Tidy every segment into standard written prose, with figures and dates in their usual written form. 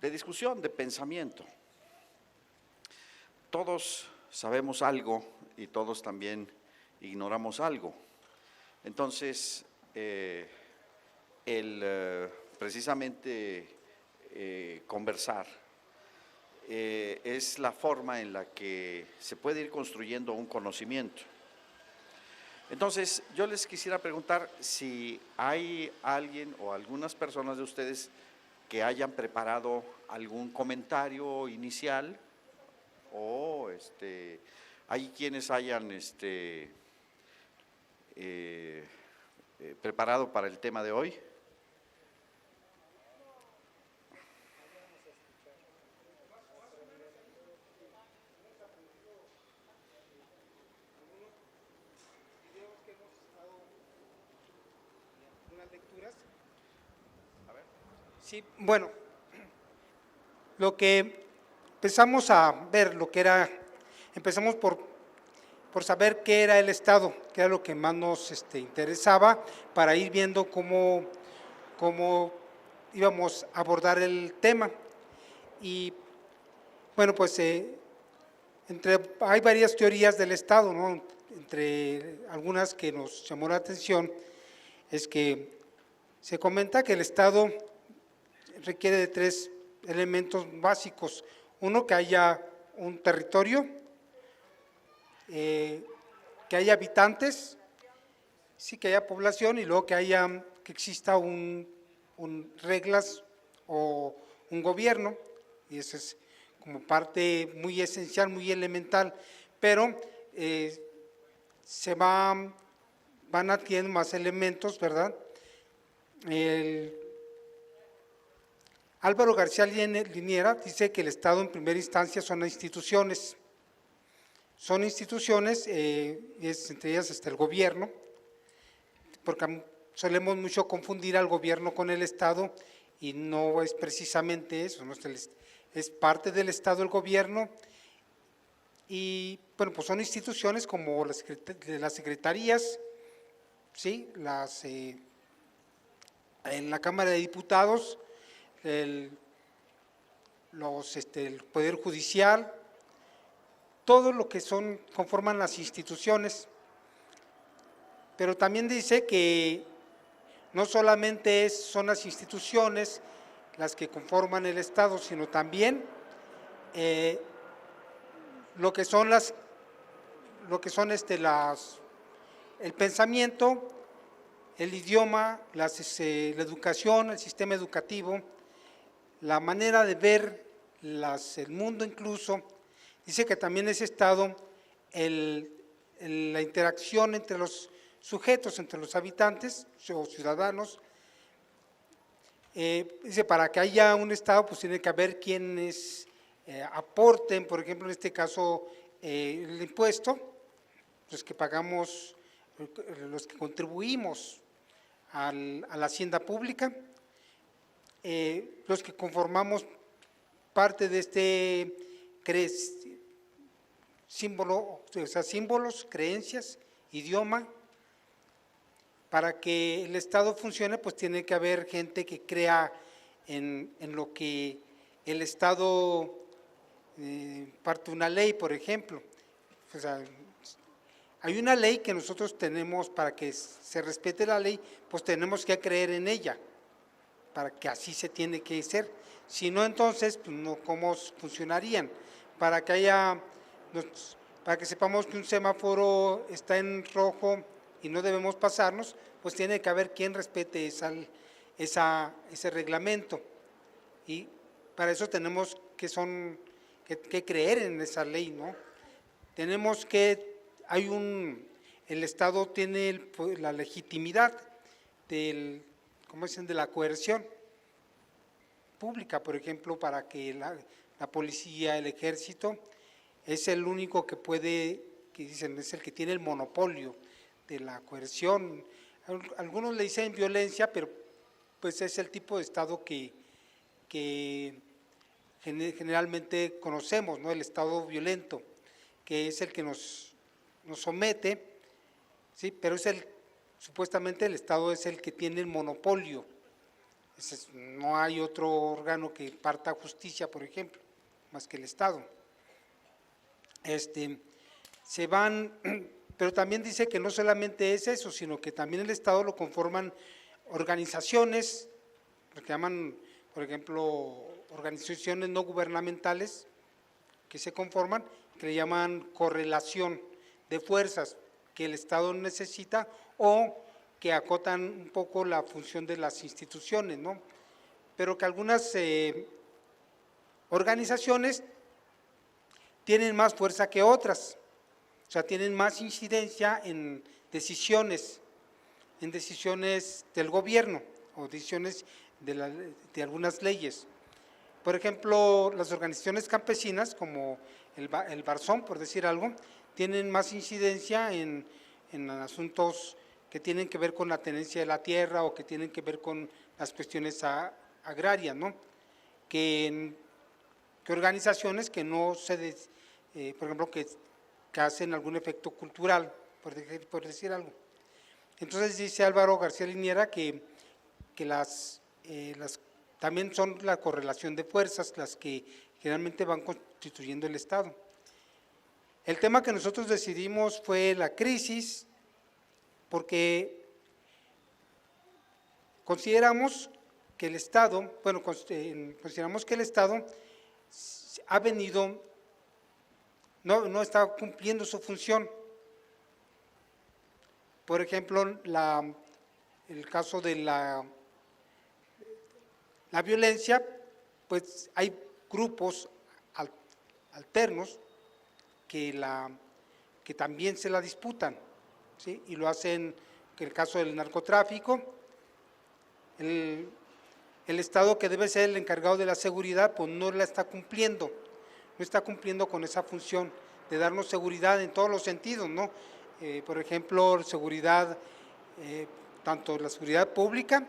de discusión, de pensamiento. Todos sabemos algo y todos también ignoramos algo. Entonces, precisamente conversar es la forma en la que se puede ir construyendo un conocimiento. Entonces, yo les quisiera preguntar si hay alguien o algunas personas de ustedes que hayan preparado algún comentario inicial o hay quienes hayan preparado para el tema de hoy. Sí, bueno, lo que empezamos a ver, empezamos por saber qué era el Estado, qué era lo que más nos interesaba, para ir viendo cómo íbamos a abordar el tema. Y bueno, pues hay varias teorías del Estado, ¿no? Entre algunas que nos llamó la atención es que se comenta que el Estado requiere de 3 elementos básicos. Uno, que haya un territorio, que haya habitantes, sí, que haya población, y luego que exista reglas o un gobierno, y eso es como parte muy esencial, muy elemental, pero van adquiriendo más elementos, ¿verdad? Álvaro García Linera dice que el Estado en primera instancia son instituciones. Son instituciones, entre ellas está el gobierno, porque solemos mucho confundir al gobierno con el Estado y no es precisamente eso, ¿no? Es parte del Estado el gobierno. Y bueno, pues son instituciones como las secretarías, ¿sí? En la Cámara de Diputados, el Poder Judicial, todo lo que conforman las instituciones. Pero también dice que no solamente son las instituciones las que conforman el Estado, sino también lo que son el pensamiento, el idioma, la educación, el sistema educativo, la manera de ver el mundo incluso. Dice que también es Estado la interacción entre los sujetos, entre los habitantes o ciudadanos. Dice, para que haya un Estado, pues tiene que haber quienes aporten, por ejemplo, en este caso, el impuesto, los que pagamos, los que contribuimos a la hacienda pública, los que conformamos parte de símbolo, o sea, símbolos, creencias, idioma. Para que el Estado funcione, pues tiene que haber gente que crea en lo que el Estado parte una ley, por ejemplo. O sea, hay una ley que nosotros tenemos, para que se respete la ley, pues tenemos que creer en ella, para que así se tiene que ser. Si no, entonces, pues no, ¿cómo funcionarían? Para que sepamos que un semáforo está en rojo y no debemos pasarnos, pues tiene que haber quien respete ese reglamento. Y para eso tenemos que creer en esa ley, ¿no? Tenemos el Estado tiene la legitimidad de la coerción pública, por ejemplo, para que la policía, el ejército, es el único que dicen, es el que tiene el monopolio de la coerción. Algunos le dicen violencia, pero pues es el tipo de Estado que generalmente conocemos, ¿no? El Estado violento, que es el que nos somete, ¿sí? Pero supuestamente el Estado es el que tiene el monopolio, No hay otro órgano que imparta justicia, por ejemplo, más que el Estado. Se van, pero también dice que no solamente es eso, sino que también el Estado lo conforman organizaciones, lo que llaman, por ejemplo, organizaciones no gubernamentales, que se conforman, que le llaman correlación de fuerzas que el Estado necesita o que acotan un poco la función de las instituciones, ¿no? Pero que algunas organizaciones tienen más fuerza que otras, o sea, tienen más incidencia en decisiones del gobierno o decisiones de algunas leyes. Por ejemplo, las organizaciones campesinas, como el Barzón, por decir algo, tienen más incidencia en asuntos que tienen que ver con la tenencia de la tierra o que tienen que ver con las cuestiones agrarias, ¿no? Que organizaciones que no por ejemplo, que hacen algún efecto cultural, por decir algo. Entonces dice Álvaro García Linera que también son la correlación de fuerzas las que generalmente van constituyendo el Estado. El tema que nosotros decidimos fue la crisis, porque consideramos que el Estado, consideramos que el Estado ha venido, no está cumpliendo su función. Por ejemplo, el caso de la violencia, pues hay grupos alternos que también se la disputan, ¿sí? Y lo hacen, en el caso del narcotráfico, el Estado, que debe ser el encargado de la seguridad, pues no la está cumpliendo, no está cumpliendo con esa función de darnos seguridad en todos los sentidos, ¿no? Por ejemplo, seguridad, tanto la seguridad pública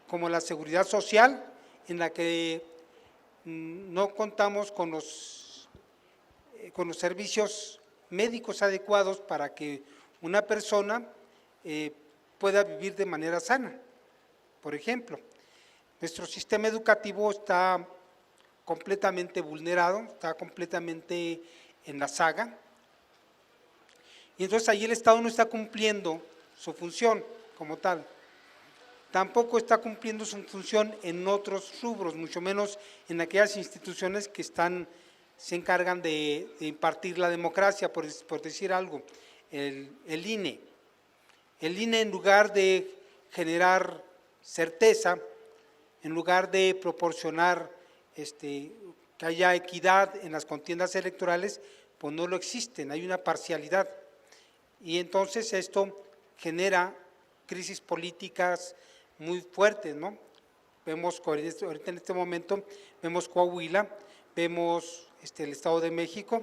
como la seguridad social, en la que no contamos con los servicios médicos adecuados para que una persona pueda vivir de manera sana. Por ejemplo, nuestro sistema educativo está completamente vulnerado, está completamente en la saga, y entonces ahí el Estado no está cumpliendo su función como tal. Tampoco está cumpliendo su función en otros rubros, mucho menos en aquellas instituciones que se encargan de impartir la democracia, por decir algo, el INE. El INE, en lugar de generar certeza, en lugar de proporcionar que haya equidad en las contiendas electorales, pues no lo existen, hay una parcialidad. Y entonces esto genera crisis políticas muy fuertes, ¿no? Vemos ahorita en este momento, vemos Coahuila, vemos el Estado de México,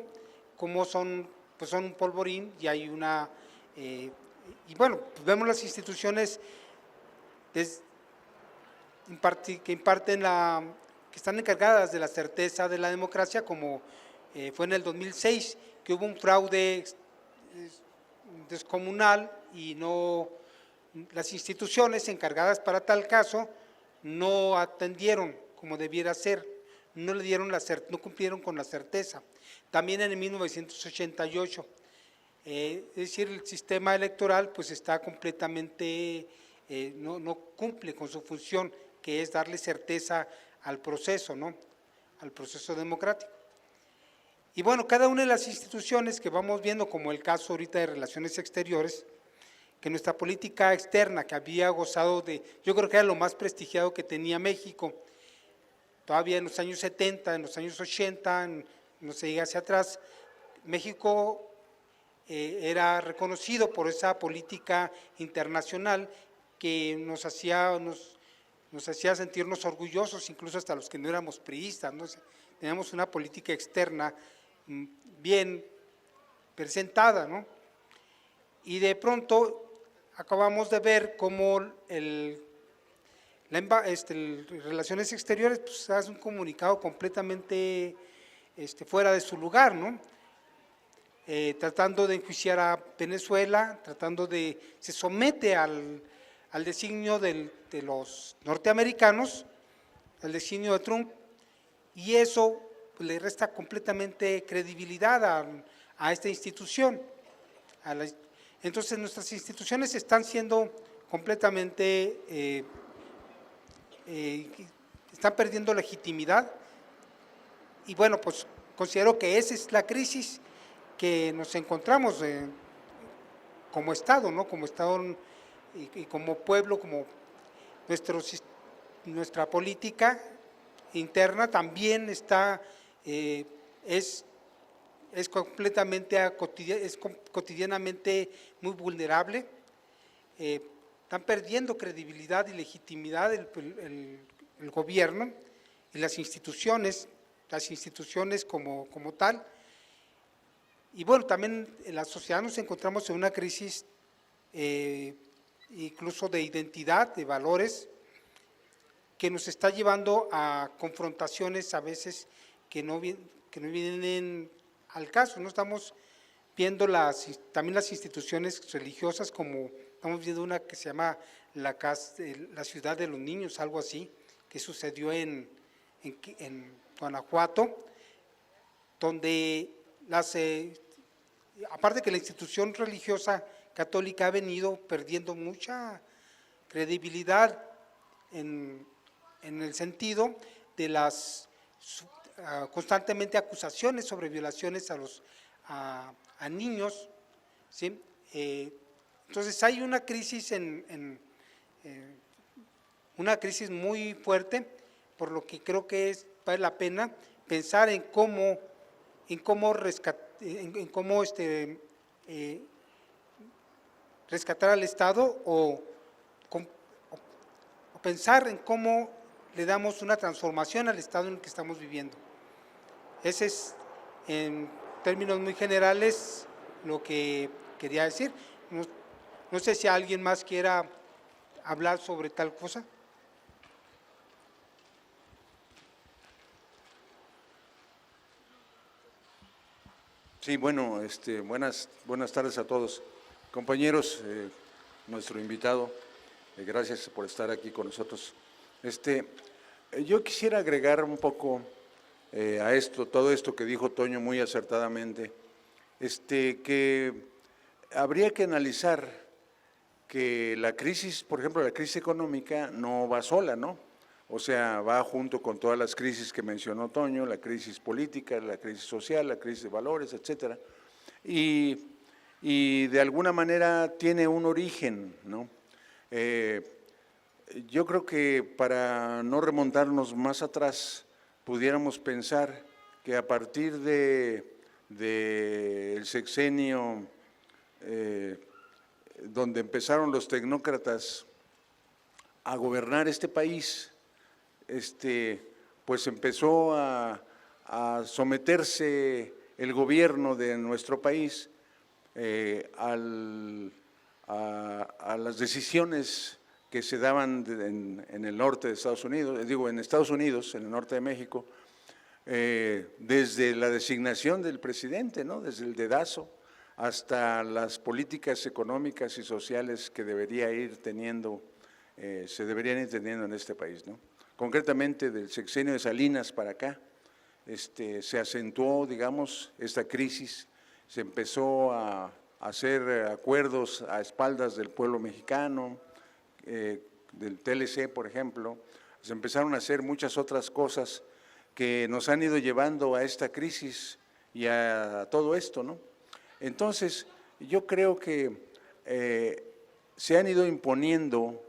cómo son un polvorín, y hay y bueno, pues vemos las instituciones que están encargadas de la certeza de la democracia, como fue en el 2006, que hubo un fraude descomunal y las instituciones encargadas para tal caso no atendieron como debiera ser, no cumplieron con la certeza. También en el 1988, es decir, el sistema electoral pues está completamente, no cumple con su función, que es darle certeza al proceso, ¿no? Al proceso democrático. Y bueno, cada una de las instituciones que vamos viendo, como el caso ahorita de Relaciones Exteriores, que nuestra política externa, que había gozado yo creo que era lo más prestigiado que tenía México, todavía en los años 70, en los años 80, no se diga hacia atrás, México era reconocido por esa política internacional que nos hacía sentirnos orgullosos, incluso hasta los que no éramos priistas, ¿no? Teníamos una política externa bien presentada, ¿no? Y de pronto acabamos de ver cómo Relaciones Exteriores pues, hace un comunicado completamente fuera de su lugar, ¿no? Tratando de enjuiciar a Venezuela, se somete al al designio de los norteamericanos, al designio de Trump, y eso pues, le resta completamente credibilidad a esta institución. Entonces nuestras instituciones están siendo completamente, están perdiendo legitimidad, y bueno, pues considero que esa es la crisis que nos encontramos como Estado, ¿no? Como Estado y como pueblo, como nuestra política interna también está, es completamente, cotidianamente muy vulnerable. Están perdiendo credibilidad y legitimidad el gobierno y las instituciones como tal. Y bueno, también en la sociedad nos encontramos en una crisis incluso de identidad, de valores, que nos está llevando a confrontaciones a veces que no vienen al caso. No estamos viendo también las instituciones religiosas, como estamos viendo una que se llama la Ciudad de los Niños, algo así, que sucedió en Guanajuato, donde aparte que la institución religiosa católica ha venido perdiendo mucha credibilidad en el sentido de las constantemente acusaciones sobre violaciones a niños, ¿sí? Entonces hay una crisis una crisis muy fuerte, por lo que creo que vale la pena pensar en cómo rescatar al Estado o pensar en cómo le damos una transformación al estado en el que estamos viviendo. Ese es, en términos muy generales, lo que quería decir. No sé si alguien más quiera hablar sobre tal cosa. Sí, bueno, buenas tardes a todos. Compañeros, nuestro invitado, gracias por estar aquí con nosotros. Yo quisiera agregar un poco a todo esto que dijo Toño muy acertadamente, que habría que analizar que la crisis, por ejemplo, la crisis económica no va sola, ¿no? O sea, va junto con todas las crisis que mencionó Toño, la crisis política, la crisis social, la crisis de valores, etcétera. Y de alguna manera tiene un origen, ¿no? Yo creo que para no remontarnos más atrás, pudiéramos pensar que a partir del sexenio donde empezaron los tecnócratas a gobernar este país, pues empezó a someterse el gobierno de nuestro país a las decisiones que se daban en el norte de Estados Unidos, en Estados Unidos, en el norte de México, desde la designación del presidente, ¿no? Desde el dedazo, hasta las políticas económicas y sociales que se deberían ir teniendo en este país, ¿no? Concretamente del sexenio de Salinas para acá, se acentuó, digamos, esta crisis, se empezó a hacer acuerdos a espaldas del pueblo mexicano, del TLC, por ejemplo, se empezaron a hacer muchas otras cosas que nos han ido llevando a esta crisis y a todo esto, ¿no? Entonces, yo creo que se han ido imponiendo,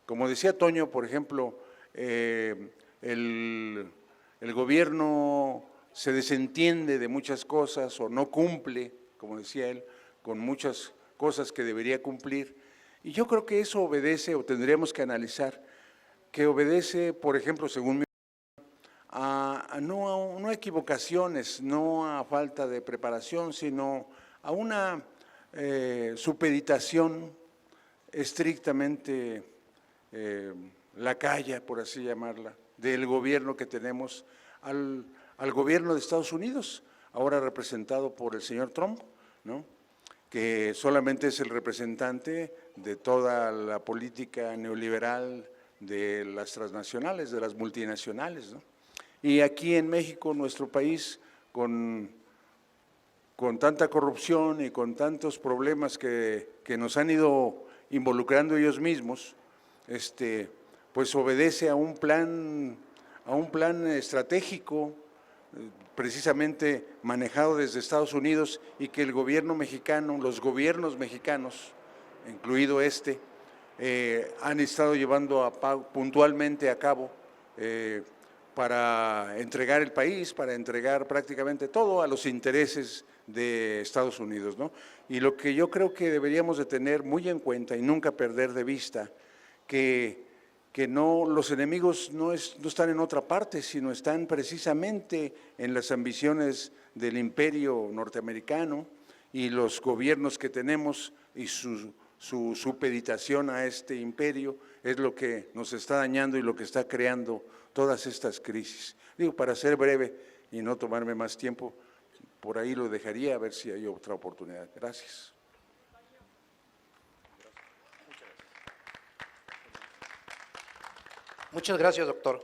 como decía Toño, por ejemplo, el gobierno se desentiende de muchas cosas o no cumple, como decía él, con muchas cosas que debería cumplir. Y yo creo que eso obedece, o tendríamos que analizar, que obedece, por ejemplo, según mi no a equivocaciones, no a falta de preparación, sino a una supeditación estrictamente lacaya, por así llamarla, del gobierno que tenemos al gobierno de Estados Unidos, ahora representado por el señor Trump, ¿no? que solamente es el representante de toda la política neoliberal de las transnacionales, de las multinacionales, ¿no? Y aquí en México, nuestro país, con tanta corrupción y con tantos problemas que nos han ido involucrando ellos mismos, pues obedece a un plan estratégico, precisamente manejado desde Estados Unidos, y que el gobierno mexicano, los gobiernos mexicanos, incluido han estado llevando puntualmente a cabo para entregar el país, para entregar prácticamente todo a los intereses de Estados Unidos, ¿no? Y lo que yo creo que deberíamos de tener muy en cuenta y nunca perder de vista, que los enemigos no están en otra parte, sino están precisamente en las ambiciones del imperio norteamericano y los gobiernos que tenemos y su supeditación a este imperio es lo que nos está dañando y lo que está creando todas estas crisis. Digo, para ser breve y no tomarme más tiempo, por ahí lo dejaría, a ver si hay otra oportunidad. Gracias. Muchas gracias, doctor.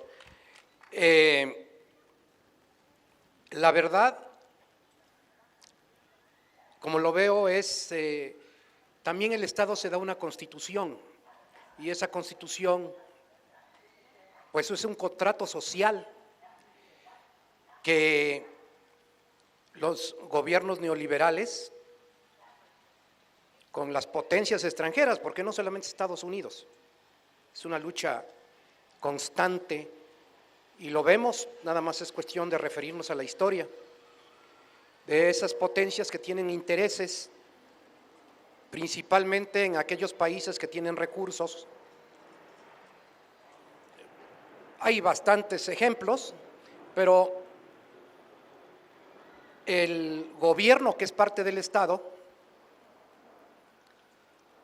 La verdad, como lo veo, es también el Estado se da una constitución, y esa constitución pues es un contrato social que los gobiernos neoliberales con las potencias extranjeras, porque no solamente Estados Unidos, es una lucha constante, y lo vemos, nada más es cuestión de referirnos a la historia, de esas potencias que tienen intereses, principalmente en aquellos países que tienen recursos. Hay bastantes ejemplos, pero el gobierno, que es parte del Estado,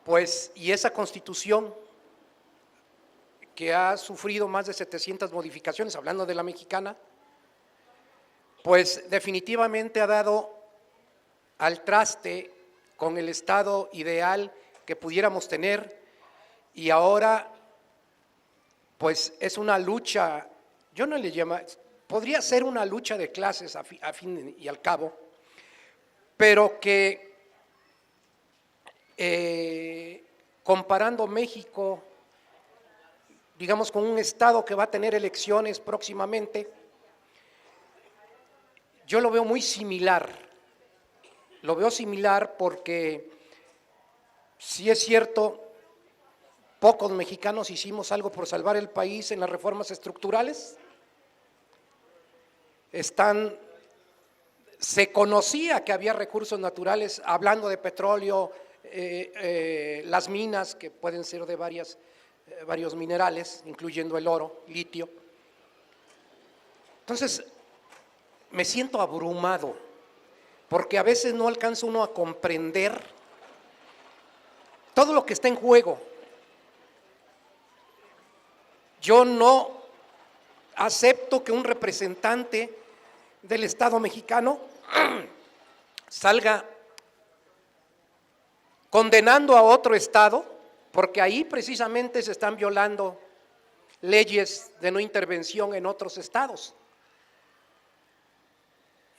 pues, y esa Constitución que ha sufrido más de 700 modificaciones, hablando de la mexicana, pues definitivamente ha dado al traste con el Estado ideal que pudiéramos tener, y ahora pues es una lucha, yo no le llamo, podría ser una lucha de clases a fin y al cabo, pero que comparando México, digamos, con un Estado que va a tener elecciones próximamente, yo lo veo muy similar. Lo veo similar porque, si es cierto, pocos mexicanos hicimos algo por salvar el país en las reformas estructurales. Se conocía que había recursos naturales, hablando de petróleo, las minas, que pueden ser de varios minerales, incluyendo el oro, litio. Entonces, me siento abrumado, porque a veces no alcanza uno a comprender todo lo que está en juego. Yo no acepto que un representante del Estado mexicano salga condenando a otro Estado, porque ahí precisamente se están violando leyes de no intervención en otros estados.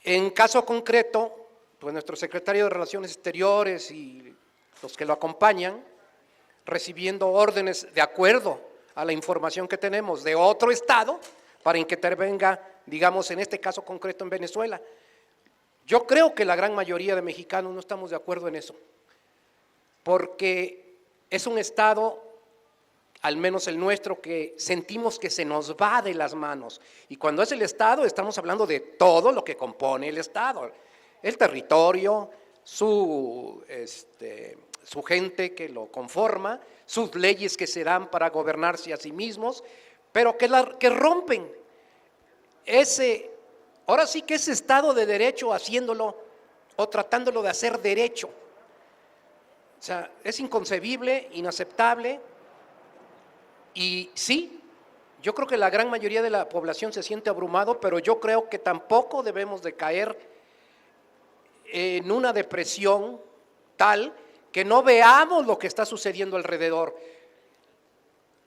En caso concreto, pues nuestro secretario de Relaciones Exteriores y los que lo acompañan, recibiendo órdenes de acuerdo a la información que tenemos de otro estado para que intervenga, digamos, en este caso concreto en Venezuela. Yo creo que la gran mayoría de mexicanos no estamos de acuerdo en eso, porque es un estado, al menos el nuestro, que sentimos que se nos va de las manos. Y cuando es el Estado, estamos hablando de todo lo que compone el Estado: el territorio, su gente que lo conforma, sus leyes que se dan para gobernarse a sí mismos, pero que rompen ahora sí que ese Estado de Derecho, haciéndolo o tratándolo de hacer derecho. O sea, es inconcebible, inaceptable. Y sí, yo creo que la gran mayoría de la población se siente abrumado, pero yo creo que tampoco debemos de caer en una depresión tal que no veamos lo que está sucediendo alrededor,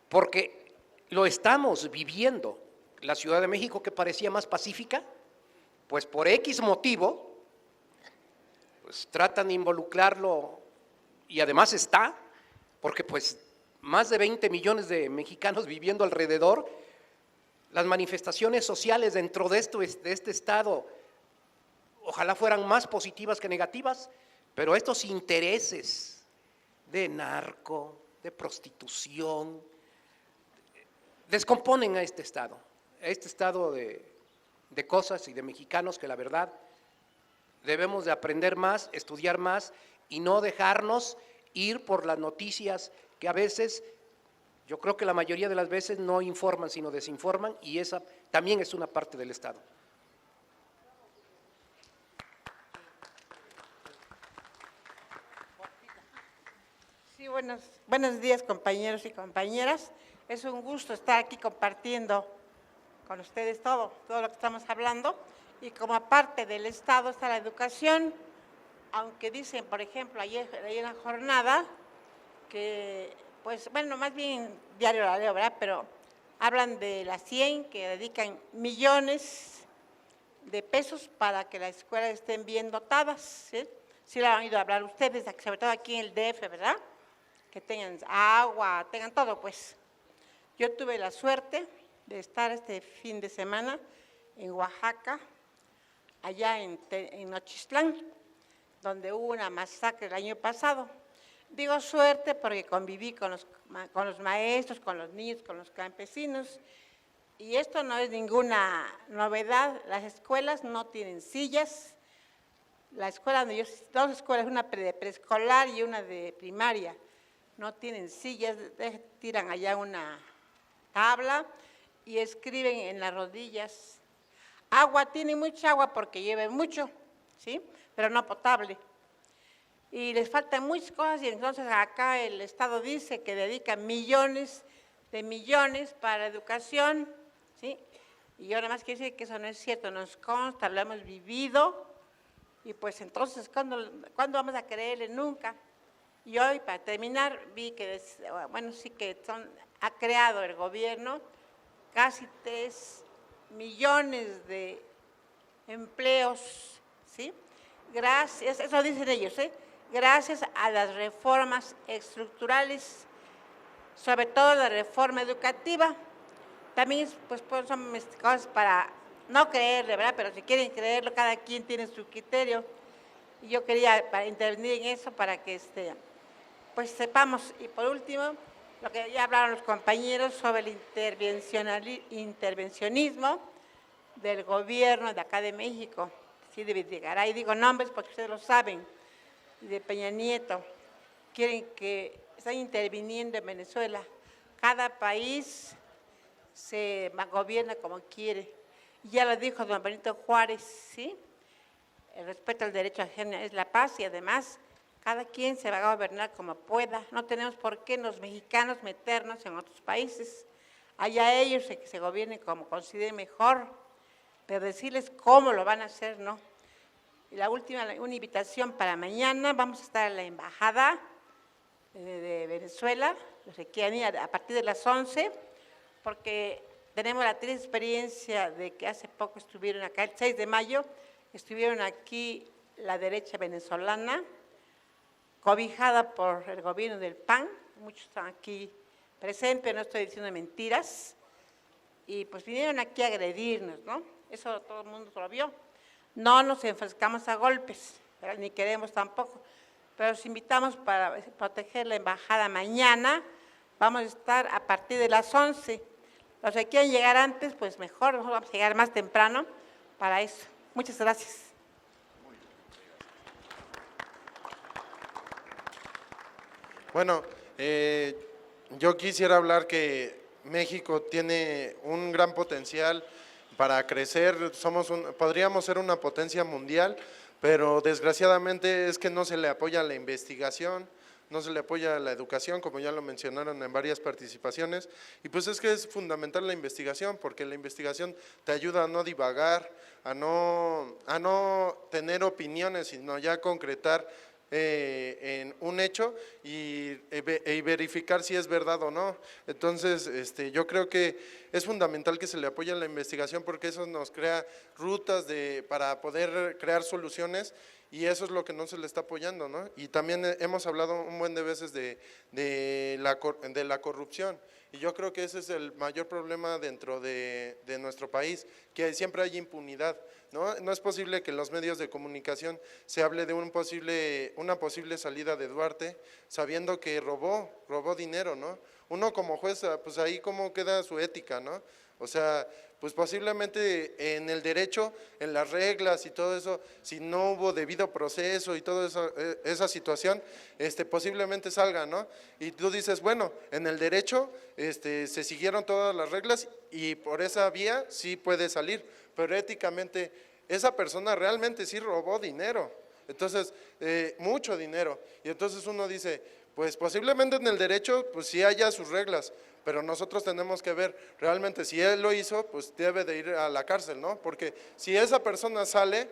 porque lo estamos viviendo. La Ciudad de México, que parecía más pacífica, pues por X motivo, pues tratan de involucrarlo, y además está, porque pues más de 20 millones de mexicanos viviendo alrededor. Las manifestaciones sociales dentro de este estado ojalá fueran más positivas que negativas, pero estos intereses de narco, de prostitución, descomponen a este estado de cosas y de mexicanos que la verdad debemos de aprender más, estudiar más y no dejarnos ir por las noticias que a veces, yo creo que la mayoría de las veces no informan sino desinforman, y esa también es una parte del Estado. Sí, buenos días, compañeros y compañeras. Es un gusto estar aquí compartiendo con ustedes todo lo que estamos hablando. Y como parte del Estado está la educación, aunque dicen, por ejemplo, ayer en la jornada, que, pues, bueno, más bien diario la leo, ¿verdad? Pero hablan de la 100, que dedican millones de pesos para que las escuelas estén bien dotadas, ¿sí? Sí lo han oído hablar ustedes, sobre todo aquí en el DF, ¿verdad? Que tengan agua, tengan todo, pues. Yo tuve la suerte de estar este fin de semana en Oaxaca, allá en Nochistlán, donde hubo una masacre el año pasado. Digo suerte porque conviví con los maestros, con los niños, con los campesinos, y esto no es ninguna novedad. Las escuelas no tienen sillas. La escuela donde dos escuelas, una de preescolar y una de primaria, no tienen sillas, tiran allá una tabla y escriben en las rodillas. Agua, tienen mucha agua porque llueve mucho, ¿sí? Pero no potable. Y les faltan muchas cosas, y entonces acá el Estado dice que dedica millones de millones para educación, ¿sí? Y yo nada más quiero decir que eso no es cierto, nos consta, lo hemos vivido, y pues entonces, ¿cuándo vamos a creerle? Nunca. Y hoy, para terminar, vi que, bueno, sí que ha creado el gobierno casi 3 millones de empleos, ¿sí? Gracias, eso dicen ellos, ¿eh? Gracias a las reformas estructurales, sobre todo la reforma educativa. También pues son cosas para no creerle, ¿verdad? Pero si quieren creerlo, cada quien tiene su criterio. Y yo quería intervenir en eso para que pues sepamos. Y por último, lo que ya hablaron los compañeros sobre el intervencionismo del gobierno de acá de México, sí, de Videgaray, digo nombres porque ustedes lo saben, de Peña Nieto, están interviniendo en Venezuela. Cada país se gobierna como quiere. Ya lo dijo don Benito Juárez, ¿sí? El respeto al derecho ajeno es la paz, y además cada quien se va a gobernar como pueda. No tenemos por qué los mexicanos meternos en otros países. Allá ellos que se gobiernen como consideren mejor, pero decirles cómo lo van a hacer, no. Y la última, una invitación para mañana, vamos a estar en la Embajada de Venezuela, los que quieran ir a partir de las 11, porque tenemos la triste experiencia de que hace poco estuvieron acá, el 6 de mayo, estuvieron aquí la derecha venezolana, cobijada por el gobierno del PAN, muchos están aquí presentes, no estoy diciendo mentiras, y pues vinieron aquí a agredirnos, ¿no? Eso todo el mundo lo vio. No nos enfrascamos a golpes, ¿verdad? Ni queremos tampoco, pero los invitamos para proteger la embajada mañana. Vamos a estar a partir de las 11. Los que quieran llegar antes, pues mejor, nosotros vamos a llegar más temprano para eso. Muchas gracias. Bueno, yo quisiera hablar que México tiene un gran potencial para crecer, podríamos ser una potencia mundial, pero desgraciadamente es que no se le apoya la investigación, no se le apoya la educación, como ya lo mencionaron en varias participaciones, y pues es que es fundamental la investigación, porque la investigación te ayuda a no divagar, a no tener opiniones, sino ya concretar en un hecho y verificar si es verdad o no. Entonces, yo creo que es fundamental que se le apoye a la investigación porque eso nos crea rutas para poder crear soluciones y eso es lo que no se le está apoyando, ¿no? Y también hemos hablado un buen de veces de la corrupción. Y yo creo que ese es el mayor problema dentro de nuestro país, que siempre hay impunidad, ¿no? No es posible que en los medios de comunicación se hable de una posible salida de Duarte, sabiendo que robó dinero, ¿no? Uno como juez, pues ahí cómo queda su ética, ¿no? O sea, pues posiblemente en el derecho, en las reglas y todo eso, si no hubo debido proceso y toda esa situación, posiblemente salga, ¿no? Y tú dices, bueno, en el derecho se siguieron todas las reglas y por esa vía sí puede salir, pero éticamente esa persona realmente sí robó dinero, entonces, mucho dinero, y entonces uno dice, pues posiblemente en el derecho, pues sí haya sus reglas, pero nosotros tenemos que ver realmente si él lo hizo, pues debe de ir a la cárcel, ¿no? Porque si esa persona sale,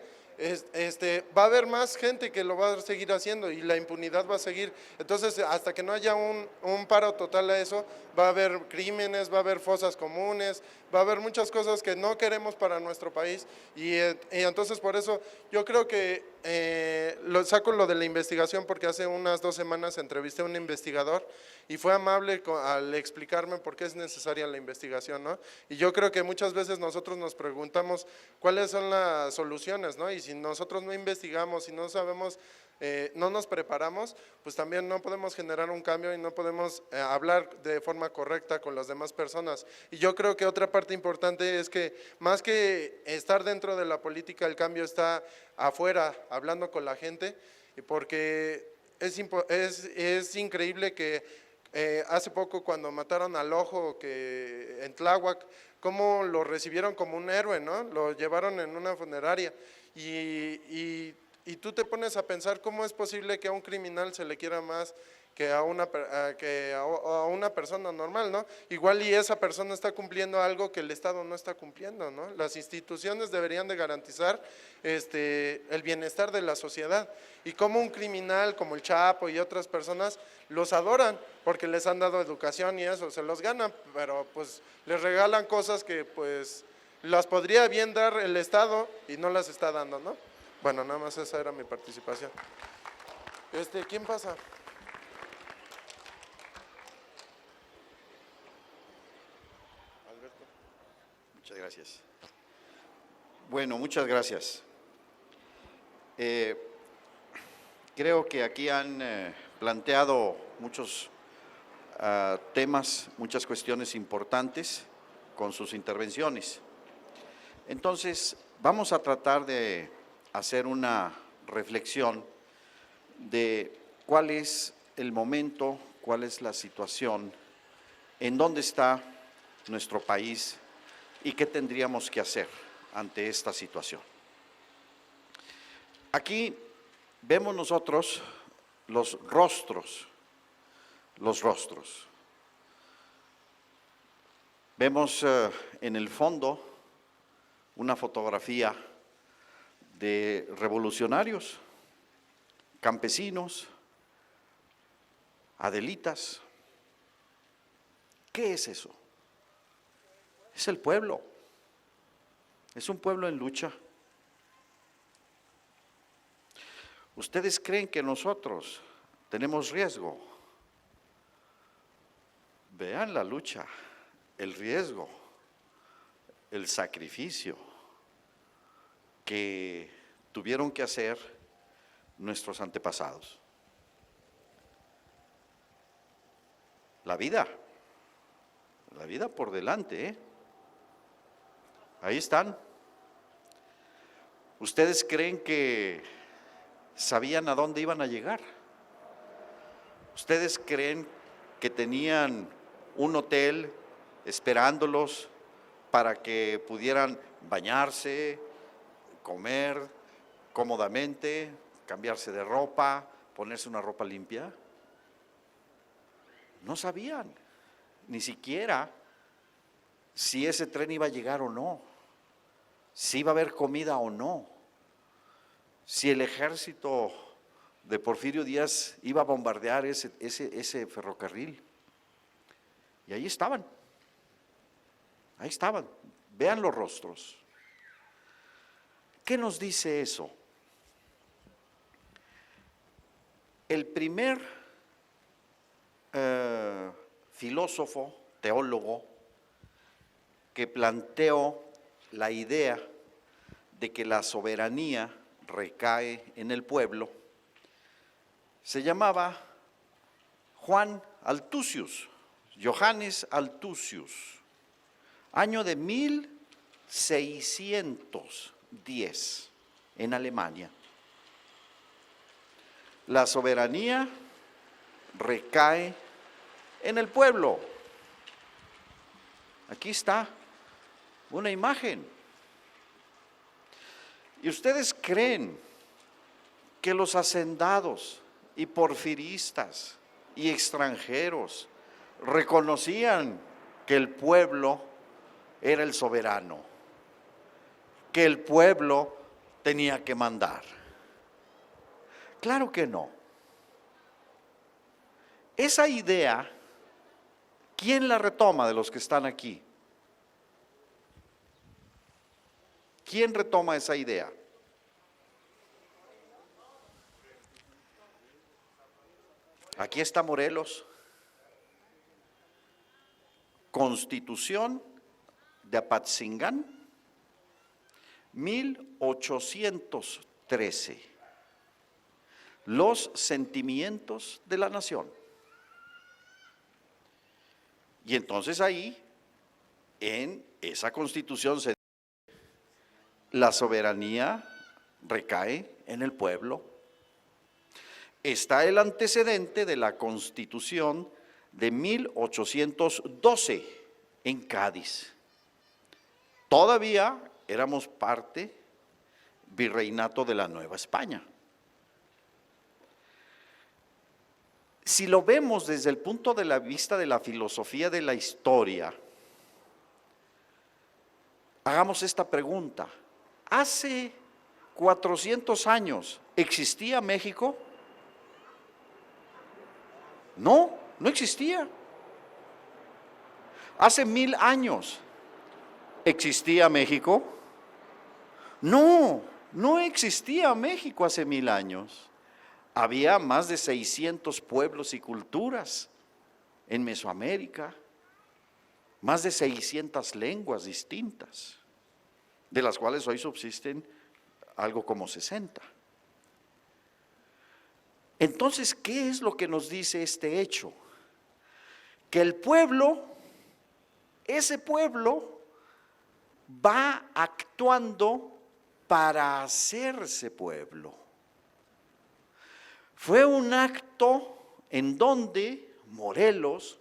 va a haber más gente que lo va a seguir haciendo y la impunidad va a seguir. Entonces, hasta que no haya un paro total a eso, va a haber crímenes, va a haber fosas comunes, va a haber muchas cosas que no queremos para nuestro país y entonces por eso yo creo que saco lo de la investigación porque hace unas 2 semanas entrevisté a un investigador y fue amable al explicarme por qué es necesaria la investigación, ¿no? Y yo creo que muchas veces nosotros nos preguntamos cuáles son las soluciones, ¿no? Y si nosotros no investigamos, si no sabemos, no nos preparamos, pues también no podemos generar un cambio y no podemos hablar de forma correcta con las demás personas. Y yo creo que otra parte importante es que más que estar dentro de la política, el cambio está afuera, hablando con la gente, porque es increíble que hace poco cuando mataron al Ojo en Tláhuac, cómo lo recibieron como un héroe, ¿no? Lo llevaron en una funeraria y tú te pones a pensar cómo es posible que a un criminal se le quiera más que a una persona normal, ¿no? Igual y esa persona está cumpliendo algo que el Estado no está cumpliendo, ¿no? Las instituciones deberían de garantizar el bienestar de la sociedad y como un criminal como el Chapo y otras personas los adoran porque les han dado educación y eso, se los ganan, pero pues les regalan cosas que pues las podría bien dar el Estado y no las está dando, ¿no? Bueno, nada más esa era mi participación. ¿Quién pasa? Muchas gracias. Bueno, muchas gracias. Creo que aquí han planteado muchos temas, muchas cuestiones importantes con sus intervenciones. Entonces, vamos a tratar de hacer una reflexión de cuál es el momento, cuál es la situación, en dónde está nuestro país y qué tendríamos que hacer ante esta situación. Aquí vemos nosotros los rostros. Vemos en el fondo una fotografía de revolucionarios, campesinos, adelitas. ¿Qué es eso? Es el pueblo. Es un pueblo en lucha. ¿Ustedes creen que nosotros tenemos riesgo? Vean la lucha, el riesgo, el sacrificio que tuvieron que hacer nuestros antepasados. La vida por delante, ¿eh? Ahí están. ¿Ustedes creen que sabían a dónde iban a llegar? ¿Ustedes creen que tenían un hotel esperándolos para que pudieran bañarse, comer cómodamente, cambiarse de ropa, ponerse una ropa limpia? No sabían, ni siquiera si ese tren iba a llegar o no, si iba a haber comida o no, si el ejército de Porfirio Díaz iba a bombardear ese ferrocarril. Y ahí estaban, vean los rostros. ¿Qué nos dice eso? El primer filósofo, teólogo, que planteó la idea de que la soberanía recae en el pueblo, se llamaba Juan Althusius, Johannes Althusius, año de 1610 en Alemania. La soberanía recae en el pueblo. Aquí está una imagen. ¿Y ustedes creen que los hacendados y porfiristas y extranjeros reconocían que el pueblo era el soberano, que el pueblo tenía que mandar? Claro que no. Esa idea, ¿quién la retoma de los que están aquí? ¿Quién retoma esa idea? Aquí está Morelos. Constitución de Apatzingán, 1813. Los sentimientos de la nación. Y entonces ahí, en esa constitución, la soberanía recae en el pueblo. Está el antecedente de la Constitución de 1812 en Cádiz. Todavía éramos parte virreinato de la Nueva España. Si lo vemos desde el punto de la vista de la filosofía de la historia, hagamos esta pregunta. ¿Hace 400 años existía México? No, no existía. ¿Hace 1000 años existía México? No, no existía México hace 1000 años. Había más de 600 pueblos y culturas en Mesoamérica, más de 600 lenguas distintas, de las cuales hoy subsisten algo como 60. Entonces, ¿qué es lo que nos dice este hecho? Que el pueblo, ese pueblo, va actuando para hacerse pueblo. Fue un acto en donde Morelos,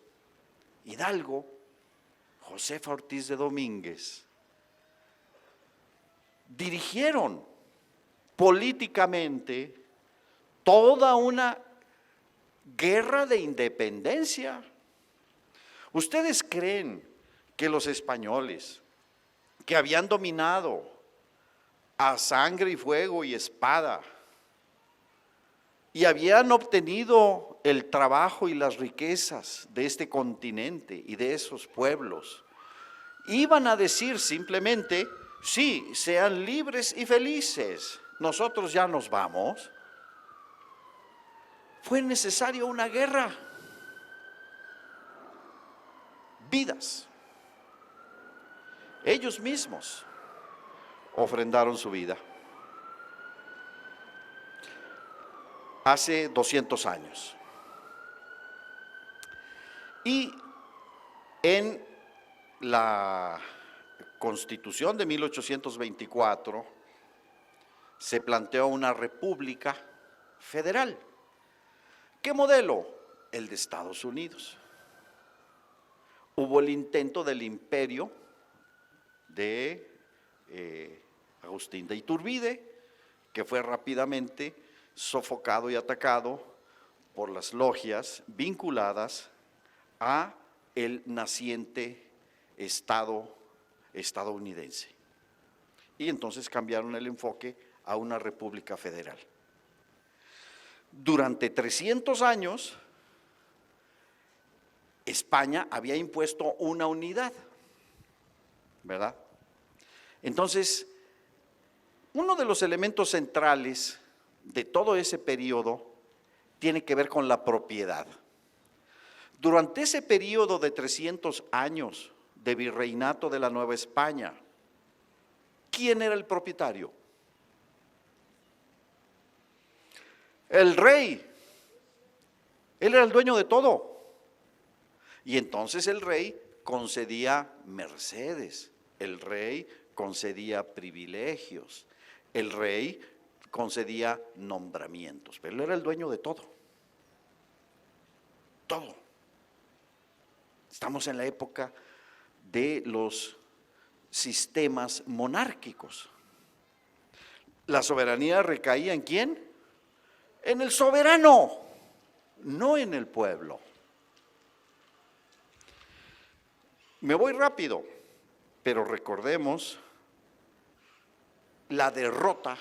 Hidalgo, Josefa Ortiz de Domínguez dirigieron políticamente toda una guerra de independencia. ¿Ustedes creen que los españoles, que habían dominado a sangre y fuego y espada, y habían obtenido el trabajo y las riquezas de este continente y de esos pueblos, iban a decir simplemente, sí, sean libres y felices, nosotros ya nos vamos? Fue necesaria una guerra. Vidas. Ellos mismos ofrendaron su vida. Hace 200 años. Y en la Constitución de 1824 se planteó una república federal. ¿Qué modelo? El de Estados Unidos. Hubo el intento del imperio de Agustín de Iturbide, que fue rápidamente sofocado y atacado por las logias vinculadas a el naciente Estado estadounidense. Y entonces cambiaron el enfoque a una república federal. Durante 300 años, España había impuesto una unidad, ¿verdad? Entonces, uno de los elementos centrales de todo ese periodo tiene que ver con la propiedad. Durante ese periodo de 300 años de virreinato de la Nueva España, ¿quién era el propietario? El rey. Él era el dueño de todo. Y entonces el rey concedía mercedes, el rey concedía privilegios, el rey concedía nombramientos, pero él era el dueño de todo. Todo. Estamos en la época de los sistemas monárquicos. La soberanía recaía ¿en quién? En el soberano, no en el pueblo. Me voy rápido, pero recordemos la derrota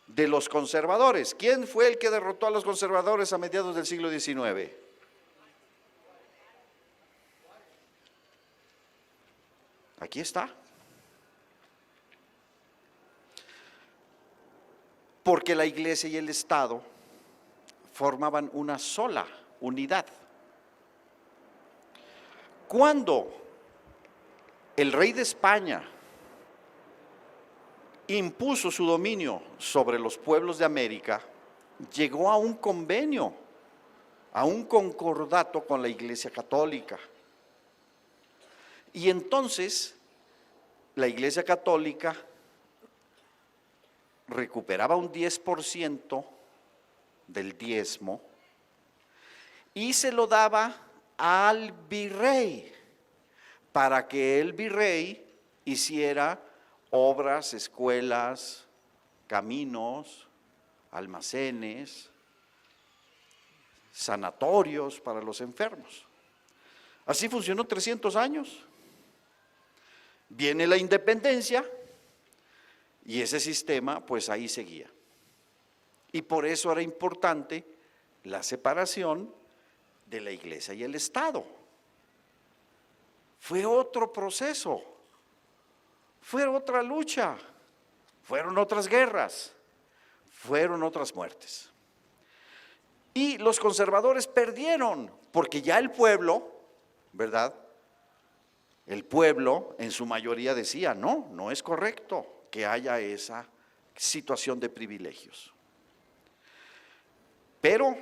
de los conservadores. ¿Quién fue el que derrotó a los conservadores a mediados del siglo XIX? Aquí está. Porque la Iglesia y el Estado formaban una sola unidad. Cuando el rey de España impuso su dominio sobre los pueblos de América, llegó a un convenio, a un concordato con la Iglesia Católica. Y entonces la Iglesia Católica recuperaba un 10% del diezmo y se lo daba al virrey para que el virrey hiciera obras, escuelas, caminos, almacenes, sanatorios para los enfermos. Así funcionó 300 años. Viene la independencia y ese sistema pues ahí seguía. Y por eso era importante la separación de la Iglesia y el Estado. Fue otro proceso, fue otra lucha, fueron otras guerras, fueron otras muertes. Y los conservadores perdieron, porque ya el pueblo, ¿verdad? El pueblo en su mayoría decía, no, no es correcto que haya esa situación de privilegios. Pero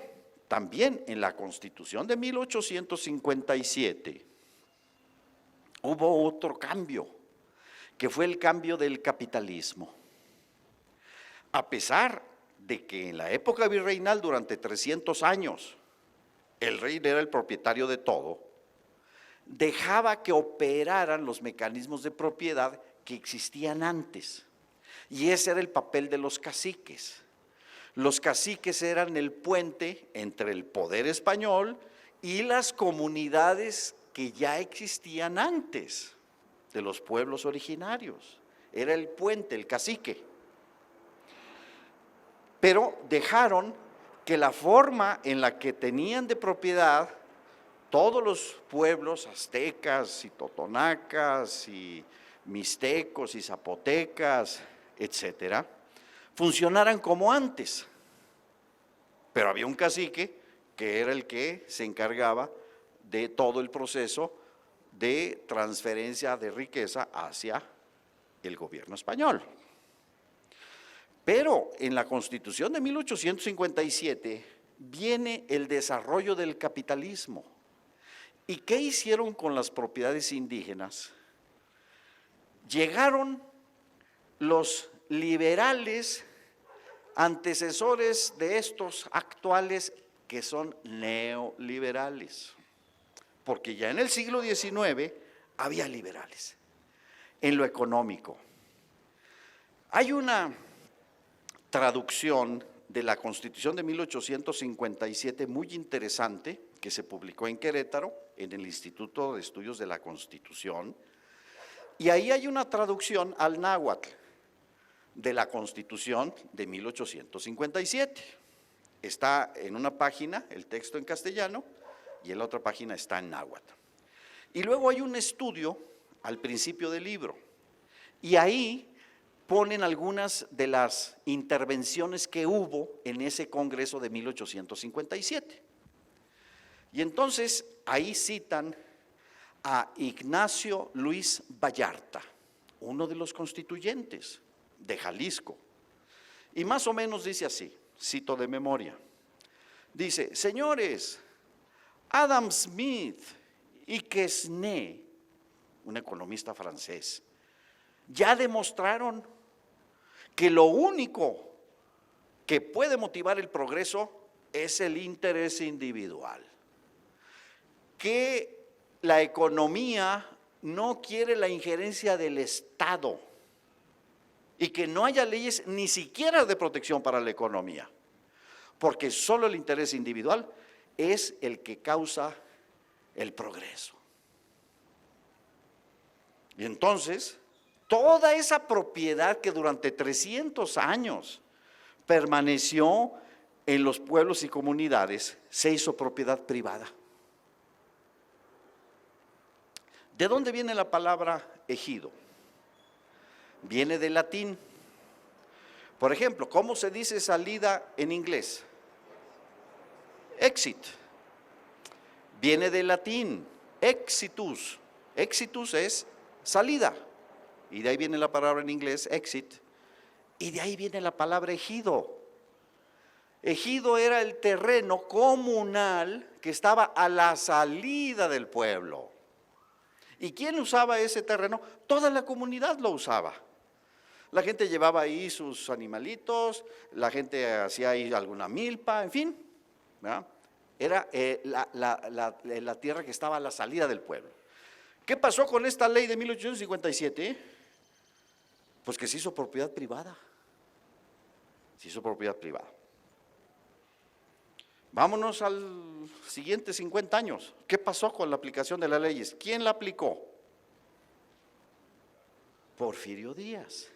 también en la Constitución de 1857 hubo otro cambio, que fue el cambio del capitalismo. A pesar de que en la época virreinal durante 300 años el rey era el propietario de todo, dejaba que operaran los mecanismos de propiedad que existían antes. Y ese era el papel de los caciques. Los caciques eran el puente entre el poder español y las comunidades que ya existían antes de los pueblos originarios. Era el puente, el cacique. Pero dejaron que la forma en la que tenían de propiedad todos los pueblos aztecas y totonacas y mixtecos y zapotecas, etcétera, funcionaran como antes. Pero había un cacique que era el que se encargaba de todo el proceso de transferencia de riqueza hacia el gobierno español. Pero en la Constitución de 1857 viene el desarrollo del capitalismo. ¿Y qué hicieron con las propiedades indígenas? Llegaron los liberales antecesores de estos actuales que son neoliberales, porque ya en el siglo XIX había liberales en lo económico. Hay una traducción de la Constitución de 1857 muy interesante que se publicó en Querétaro, en el Instituto de Estudios de la Constitución, y ahí hay una traducción al náhuatl de la Constitución de 1857. Está en una página el texto en castellano y en la otra página está en náhuatl. Y luego hay un estudio al principio del libro y ahí ponen algunas de las intervenciones que hubo en ese Congreso de 1857. Y entonces ahí citan a Ignacio Luis Vallarta, uno de los constituyentes de Jalisco. Y más o menos dice así, cito de memoria, dice: señores, Adam Smith y Quesnay, un economista francés, ya demostraron que lo único que puede motivar el progreso es el interés individual, que la economía no quiere la injerencia del Estado y que no haya leyes ni siquiera de protección para la economía, porque solo el interés individual es el que causa el progreso. Y entonces, toda esa propiedad que durante 300 años permaneció en los pueblos y comunidades, se hizo propiedad privada. ¿De dónde viene la palabra ejido? Viene del latín. Por ejemplo, ¿cómo se dice salida en inglés? Exit. Viene del latín, exitus. Exitus es salida. Y de ahí viene la palabra en inglés, exit. Y de ahí viene la palabra ejido. Ejido era el terreno comunal que estaba a la salida del pueblo. ¿Y quién usaba ese terreno? Toda la comunidad lo usaba. La gente llevaba ahí sus animalitos, la gente hacía ahí alguna milpa, en fin, ¿verdad? Era la tierra que estaba a la salida del pueblo. ¿Qué pasó con esta ley de 1857? Pues que se hizo propiedad privada. Se hizo propiedad privada. Vámonos al siguiente 50 años. ¿Qué pasó con la aplicación de las leyes? ¿Quién la aplicó? Porfirio Díaz.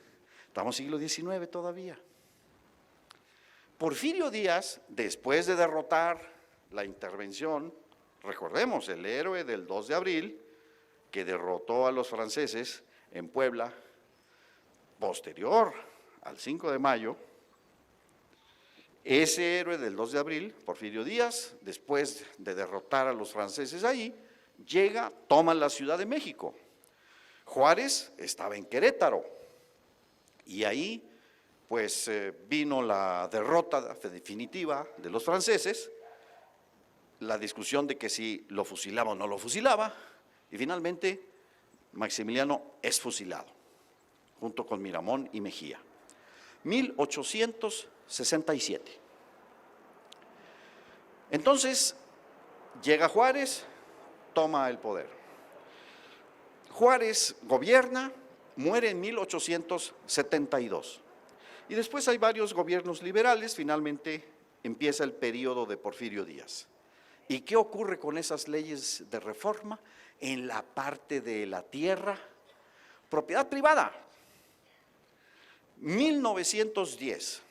Estamos en siglo XIX todavía. Porfirio Díaz, después de derrotar la intervención, recordemos, el héroe del 2 de abril, que derrotó a los franceses en Puebla, posterior al 5 de mayo, ese héroe del 2 de abril, Porfirio Díaz, después de derrotar a los franceses ahí, llega, toma la Ciudad de México. Juárez estaba en Querétaro y ahí pues vino la derrota definitiva de los franceses, la discusión de que si lo fusilaba o no lo fusilaba, y finalmente Maximiliano es fusilado, junto con Miramón y Mejía. 1867. Entonces, llega Juárez, toma el poder. Juárez gobierna, muere en 1872. Y después hay varios gobiernos liberales, finalmente empieza el periodo de Porfirio Díaz. ¿Y qué ocurre con esas leyes de reforma? En la parte de la tierra, propiedad privada. 1910.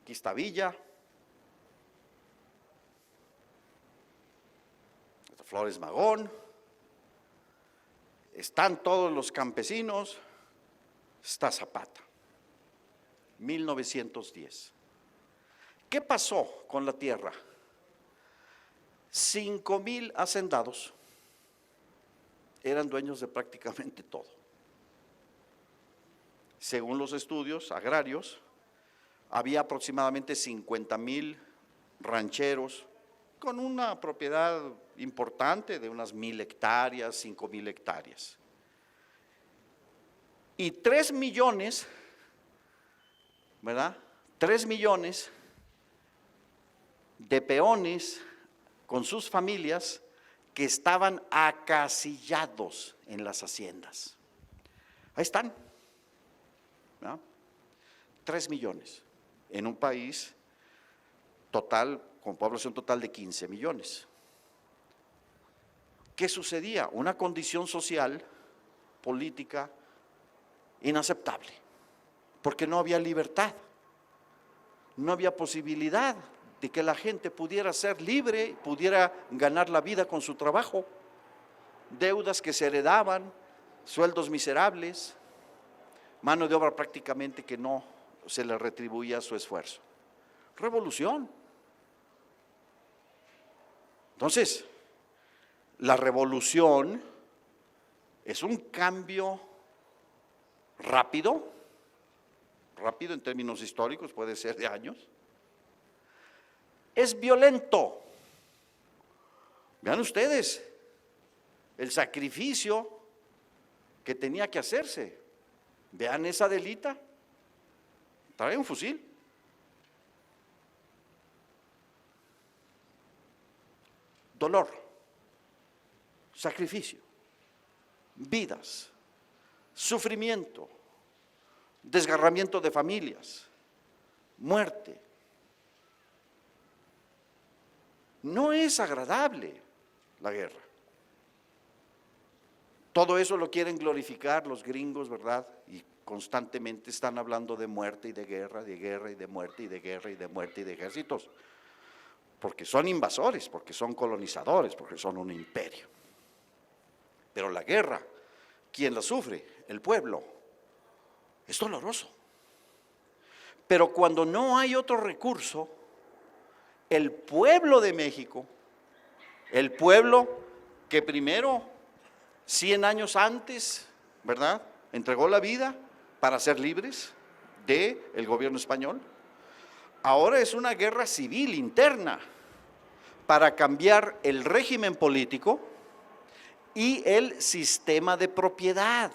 Aquí está Villa, está Flores Magón, están todos los campesinos, está Zapata. 1910. ¿Qué pasó con la tierra? 5,000 hacendados eran dueños de prácticamente todo. Según los estudios agrarios, había aproximadamente 50,000 rancheros con una propiedad importante de unas 1,000 hectáreas, 5,000 hectáreas. Y 3 millones, ¿verdad? 3 millones de peones con sus familias que estaban acasillados en las haciendas. Ahí están, ¿no? 3 millones en un país total, con población total de 15 millones. ¿qué sucedía? Una condición social, política, inaceptable, porque no había libertad, no había posibilidad de que la gente pudiera ser libre, pudiera ganar la vida con su trabajo, deudas que se heredaban, sueldos miserables, mano de obra prácticamente que no se le retribuía su esfuerzo. Revolución. Entonces, la revolución es un cambio rápido en términos históricos, puede ser de años. Es violento. Vean ustedes el sacrificio que tenía que hacerse. Vean esa Adelita, trae un fusil. Dolor, sacrificio, vidas, sufrimiento, desgarramiento de familias, muerte. No es agradable la guerra. Todo eso lo quieren glorificar los gringos, ¿verdad? Y constantemente están hablando de muerte y de guerra y de muerte y de guerra y de muerte y de ejércitos. Porque son invasores, porque son colonizadores, porque son un imperio. Pero la guerra, ¿quién la sufre? El pueblo. Es doloroso. Pero cuando no hay otro recurso, el pueblo de México, el pueblo que primero, 100 años antes, ¿verdad?, entregó la vida para ser libres del gobierno español, ahora es una guerra civil interna para cambiar el régimen político y el sistema de propiedad.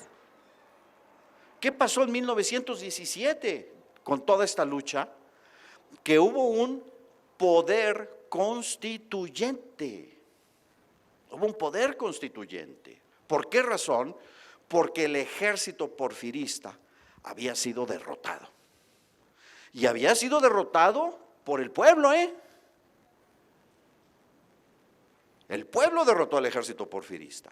¿Qué pasó en 1917 con toda esta lucha? Que hubo un poder constituyente. Hubo un poder constituyente. ¿Por qué razón? Porque el ejército porfirista había sido derrotado. Y había sido derrotado por el pueblo, El pueblo derrotó al ejército porfirista.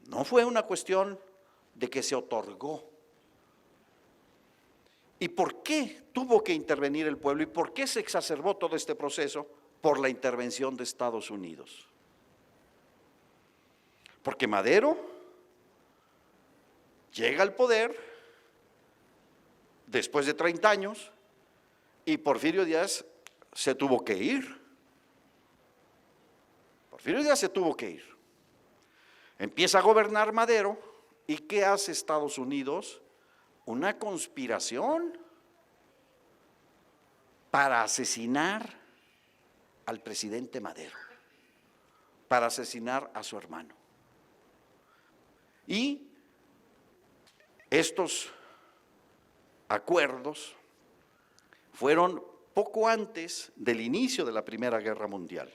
No fue una cuestión de que se otorgó. ¿Y por qué tuvo que intervenir el pueblo? ¿Y por qué se exacerbó todo este proceso? Por la intervención de Estados Unidos. Porque Madero llega al poder después de 30 años y Porfirio Díaz se tuvo que ir. Porfirio Díaz se tuvo que ir. Empieza a gobernar Madero y ¿qué hace Estados Unidos? Una conspiración para asesinar al presidente Madero, para asesinar a su hermano. Y estos acuerdos fueron poco antes del inicio de la Primera Guerra Mundial.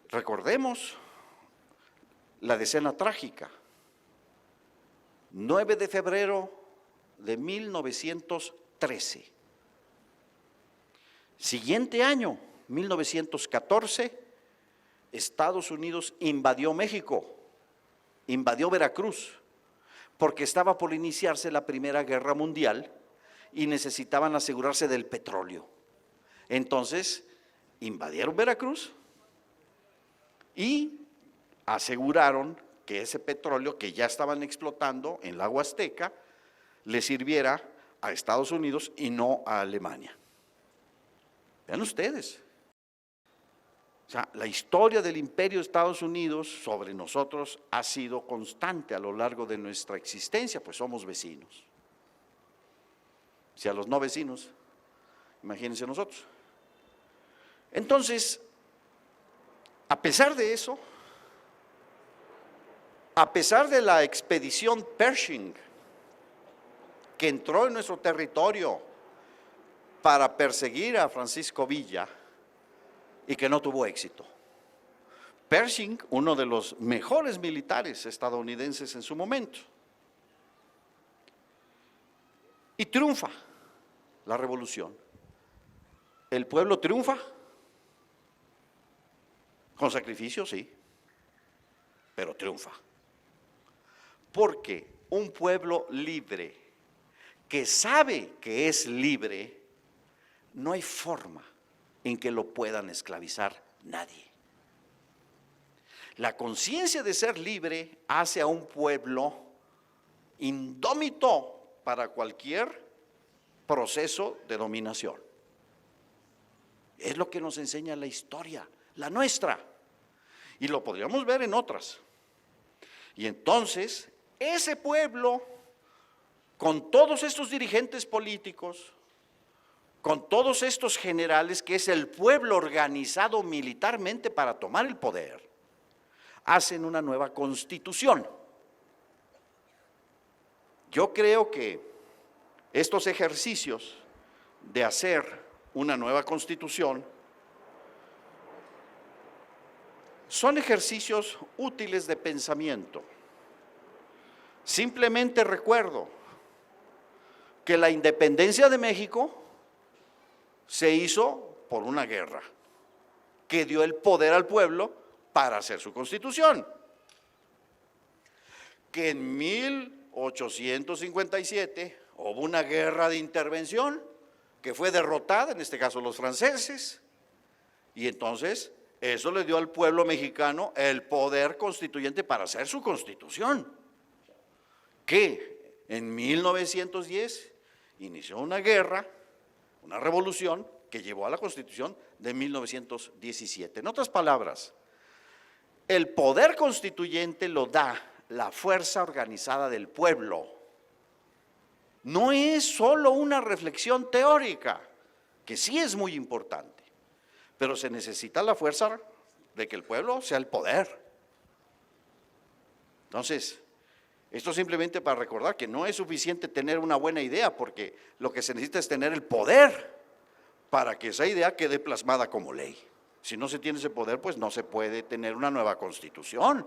Recordemos la decena trágica. 9 de febrero de 1913. Siguiente año, 1914, Estados Unidos invadió México, invadió Veracruz, porque estaba por iniciarse la Primera Guerra Mundial y necesitaban asegurarse del petróleo. Entonces, invadieron Veracruz y aseguraron que ese petróleo que ya estaban explotando en la Huasteca le sirviera a Estados Unidos y no a Alemania. Vean ustedes. O sea, la historia del imperio de Estados Unidos sobre nosotros ha sido constante a lo largo de nuestra existencia, pues somos vecinos. Si a los no vecinos, imagínense nosotros. Entonces, a pesar de eso, a pesar de la expedición Pershing, que entró en nuestro territorio para perseguir a Francisco Villa y que no tuvo éxito. Pershing, uno de los mejores militares estadounidenses en su momento. Y triunfa la revolución. El pueblo triunfa Con sacrificio, sí, pero triunfa. Porque un pueblo libre, que sabe que es libre, no hay forma en que lo puedan esclavizar nadie. La conciencia de ser libre hace a un pueblo indómito para cualquier proceso de dominación. Es lo que nos enseña la historia, la nuestra, y lo podríamos ver en otras. Y entonces, ese pueblo, con todos estos dirigentes políticos, con todos estos generales, que es el pueblo organizado militarmente para tomar el poder, hacen una nueva constitución. Yo creo que estos ejercicios de hacer una nueva constitución son ejercicios útiles de pensamiento. Simplemente recuerdo que la independencia de México se hizo por una guerra que dio el poder al pueblo para hacer su constitución. Que en 1857 hubo una guerra de intervención que fue derrotada, en este caso los franceses, y entonces eso le dio al pueblo mexicano el poder constituyente para hacer su constitución. Que en 1910 inició una guerra, una revolución que llevó a la Constitución de 1917. En otras palabras, el poder constituyente lo da la fuerza organizada del pueblo. No es solo una reflexión teórica, que sí es muy importante, pero se necesita la fuerza de que el pueblo sea el poder. Entonces, esto simplemente para recordar que no es suficiente tener una buena idea, porque lo que se necesita es tener el poder para que esa idea quede plasmada como ley. Si no se tiene ese poder, pues no se puede tener una nueva constitución.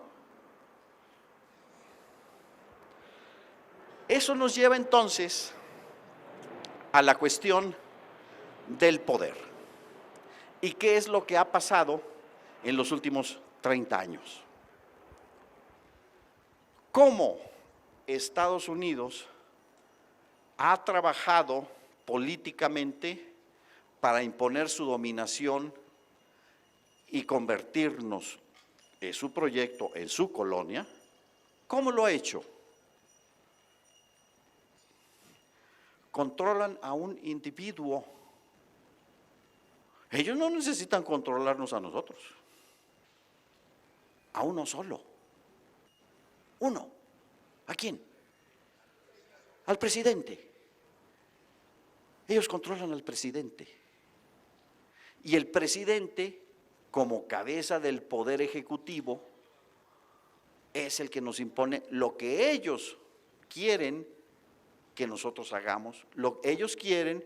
Eso nos lleva entonces a la cuestión del poder. ¿Y qué es lo que ha pasado en los últimos 30 años? ¿Cómo Estados Unidos ha trabajado políticamente para imponer su dominación y convertirnos en su proyecto, en su colonia? ¿Cómo lo ha hecho? Controlan a un individuo. Ellos no necesitan controlarnos a nosotros, a uno solo. Uno. ¿A quién? Al presidente. Ellos controlan al presidente. Y el presidente, como cabeza del poder ejecutivo, es el que nos impone lo que ellos quieren que nosotros hagamos, ellos quieren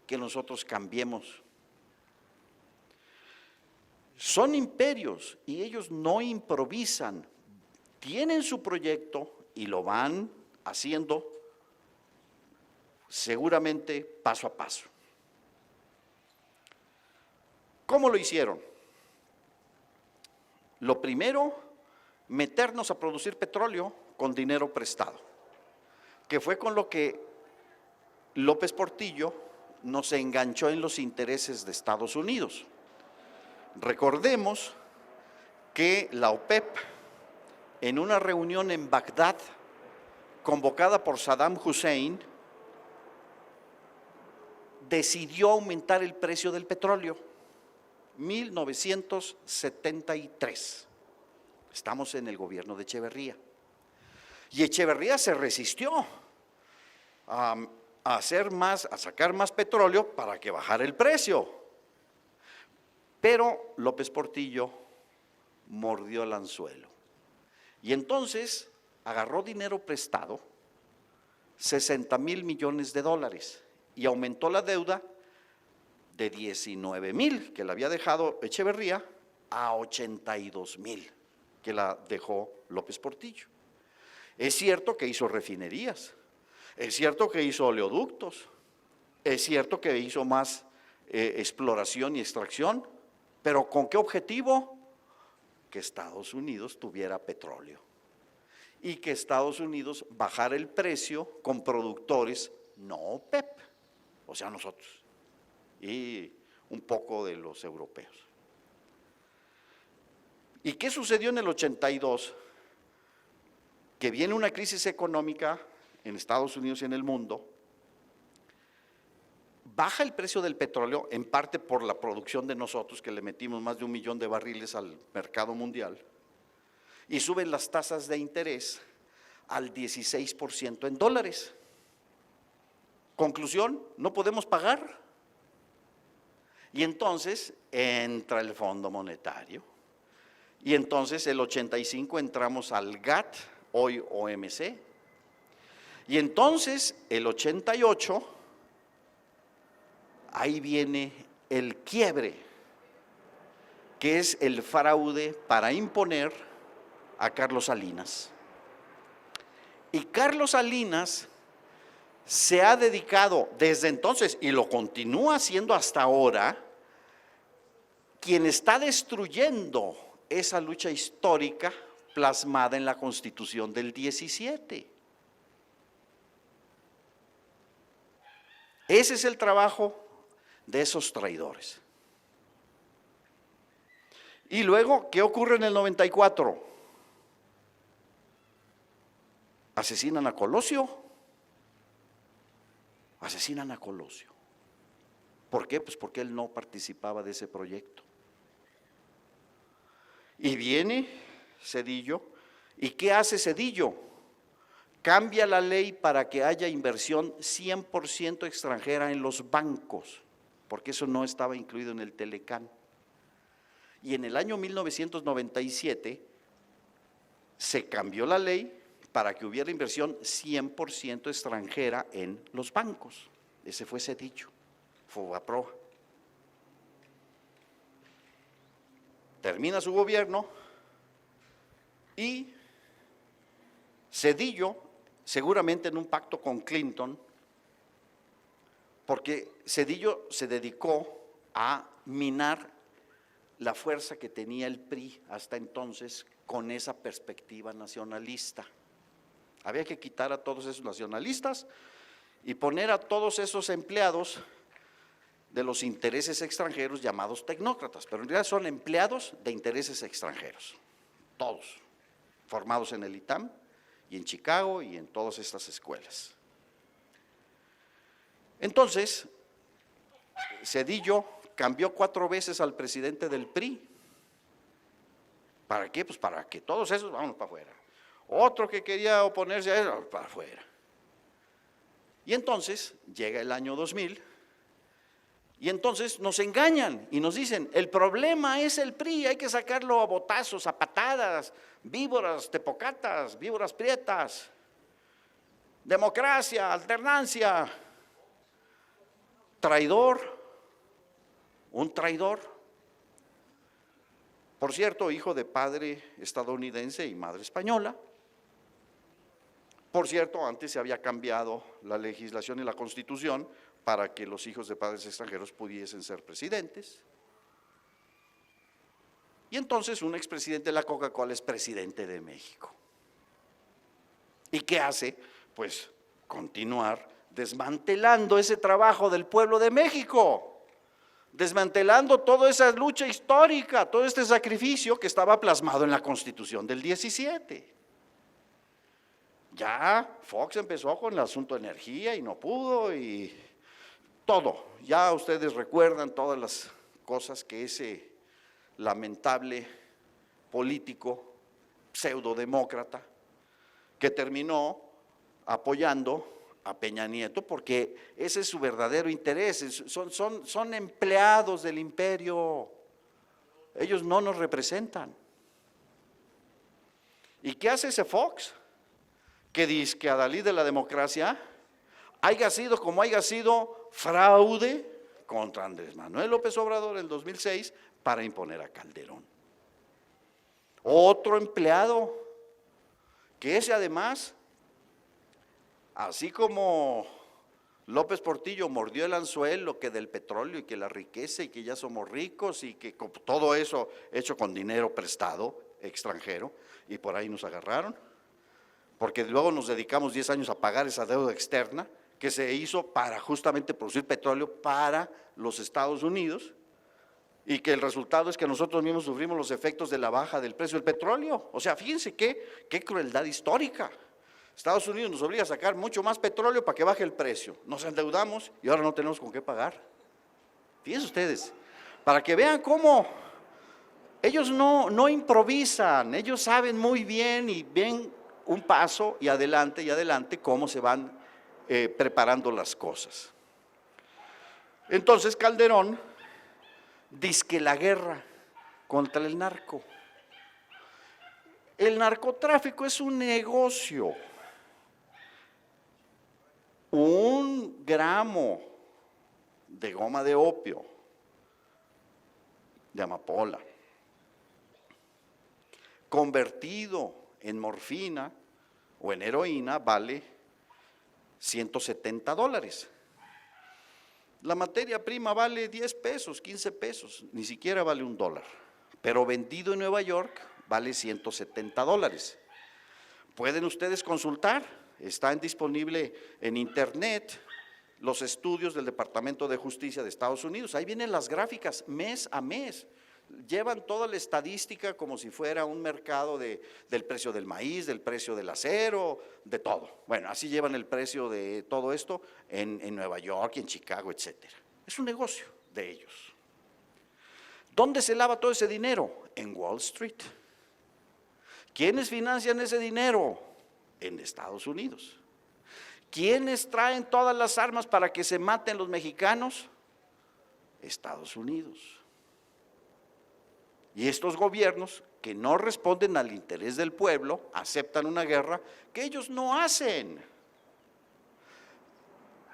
que nosotros cambiemos. Son imperios y ellos no improvisan, tienen su proyecto y lo van haciendo seguramente paso a paso. ¿Cómo lo hicieron? Lo primero, meternos a producir petróleo con dinero prestado, que fue con lo que López Portillo nos enganchó en los intereses de Estados Unidos. Recordemos que la OPEP, en una reunión en Bagdad, convocada por Saddam Hussein, decidió aumentar el precio del petróleo. 1973. Estamos en el gobierno de Echeverría. Y Echeverría se resistió a sacar más petróleo para que bajara el precio. Pero López Portillo mordió el anzuelo. Y entonces agarró dinero prestado, 60,000 millones de dólares, y aumentó la deuda de 19,000 que la había dejado Echeverría a 82,000 que la dejó López Portillo. Es cierto que hizo refinerías, es cierto que hizo oleoductos, es cierto que hizo más exploración y extracción, pero ¿con qué objetivo? que Estados Unidos tuviera petróleo y que Estados Unidos bajara el precio con productores no OPEP, o sea, nosotros, y un poco de los europeos. ¿Y qué sucedió en el 82? Que viene una crisis económica en Estados Unidos y en el mundo, baja el precio del petróleo, en parte por la producción de nosotros, que le metimos más de 1 millón de barriles al mercado mundial, y suben las tasas de interés al 16% en dólares. Conclusión, no podemos pagar. Y entonces entra el Fondo Monetario, y entonces el 85 entramos al GATT, hoy OMC, y entonces el 88, ahí viene el quiebre, que es el fraude para imponer a Carlos Salinas. Y Carlos Salinas se ha dedicado desde entonces, y lo continúa haciendo hasta ahora, quien está destruyendo esa lucha histórica plasmada en la Constitución del 17. Ese es el trabajo de esos traidores. Y luego, ¿qué ocurre en el 94? Asesinan a Colosio. Asesinan a Colosio. ¿Por qué? Pues porque él no participaba de ese proyecto. Y viene Zedillo, ¿y qué hace Zedillo? Cambia la ley para que haya inversión 100% extranjera en los bancos, porque eso no estaba incluido en el Telecán. Y en el año 1997 se cambió la ley para que hubiera inversión 100% extranjera en los bancos. Ese fue Zedillo, Fobaproa. Termina su gobierno y Zedillo, seguramente en un pacto con Clinton, porque Zedillo se dedicó a minar la fuerza que tenía el PRI hasta entonces con esa perspectiva nacionalista. Había que quitar a todos esos nacionalistas y poner a todos esos empleados de los intereses extranjeros llamados tecnócratas, pero en realidad son empleados de intereses extranjeros, todos, formados en el ITAM y en Chicago y en todas estas escuelas. Entonces, Zedillo cambió 4 veces al presidente del PRI. ¿Para qué? Pues para que todos esos, vámonos para afuera. Otro que quería oponerse a él, para afuera. Y entonces llega el año 2000 y entonces nos engañan y nos dicen, el problema es el PRI, hay que sacarlo a botazos, a patadas, víboras tepocatas, víboras prietas, democracia, alternancia. Traidor, un traidor. Por cierto, hijo de padre estadounidense y madre española. Por cierto, antes se había cambiado la legislación y la Constitución para que los hijos de padres extranjeros pudiesen ser presidentes. Y entonces un expresidente de la Coca-Cola es presidente de México. ¿Y qué hace? Pues continuar desmantelando ese trabajo del pueblo de México, desmantelando toda esa lucha histórica, todo este sacrificio que estaba plasmado en la Constitución del 17. Ya Fox empezó con el asunto de energía y no pudo y todo. Ya ustedes recuerdan todas las cosas que ese lamentable político pseudodemócrata que terminó apoyando a Peña Nieto, porque ese es su verdadero interés, son empleados del imperio, ellos no nos representan. ¿Y qué hace ese Fox? Que dice que adalid de la democracia haya sido como haya sido fraude contra Andrés Manuel López Obrador en 2006 para imponer a Calderón. Otro empleado, que ese además, así como López Portillo mordió el anzuelo que del petróleo y que la riqueza y que ya somos ricos y que todo eso hecho con dinero prestado, extranjero, y por ahí nos agarraron, porque luego nos dedicamos 10 años a pagar esa deuda externa que se hizo para justamente producir petróleo para los Estados Unidos, y que el resultado es que nosotros mismos sufrimos los efectos de la baja del precio del petróleo. O sea, fíjense qué crueldad histórica. Estados Unidos nos obliga a sacar mucho más petróleo para que baje el precio. Nos endeudamos y ahora no tenemos con qué pagar. Fíjense ustedes, para que vean cómo ellos no improvisan, ellos saben muy bien y ven un paso y adelante cómo se van preparando las cosas. Entonces Calderón dizque la guerra contra el narco. El narcotráfico es un negocio. Un gramo de goma de opio, de amapola, convertido en morfina o en heroína, vale $170. La materia prima vale 10 pesos, 15 pesos, ni siquiera vale $1, pero vendido en Nueva York vale $170. Pueden ustedes consultar, están disponibles en internet los estudios del Departamento de Justicia de Estados Unidos, ahí vienen las gráficas mes a mes, llevan toda la estadística como si fuera un mercado del precio del maíz, del precio del acero, de todo. Bueno, así llevan el precio de todo esto en Nueva York, en Chicago, etcétera. Es un negocio de ellos. ¿Dónde se lava todo ese dinero? En Wall Street. ¿Quiénes financian ese dinero? En Estados Unidos. ¿Quiénes traen todas las armas para que se maten los mexicanos? Estados Unidos. Y estos gobiernos que no responden al interés del pueblo, aceptan una guerra que ellos no hacen.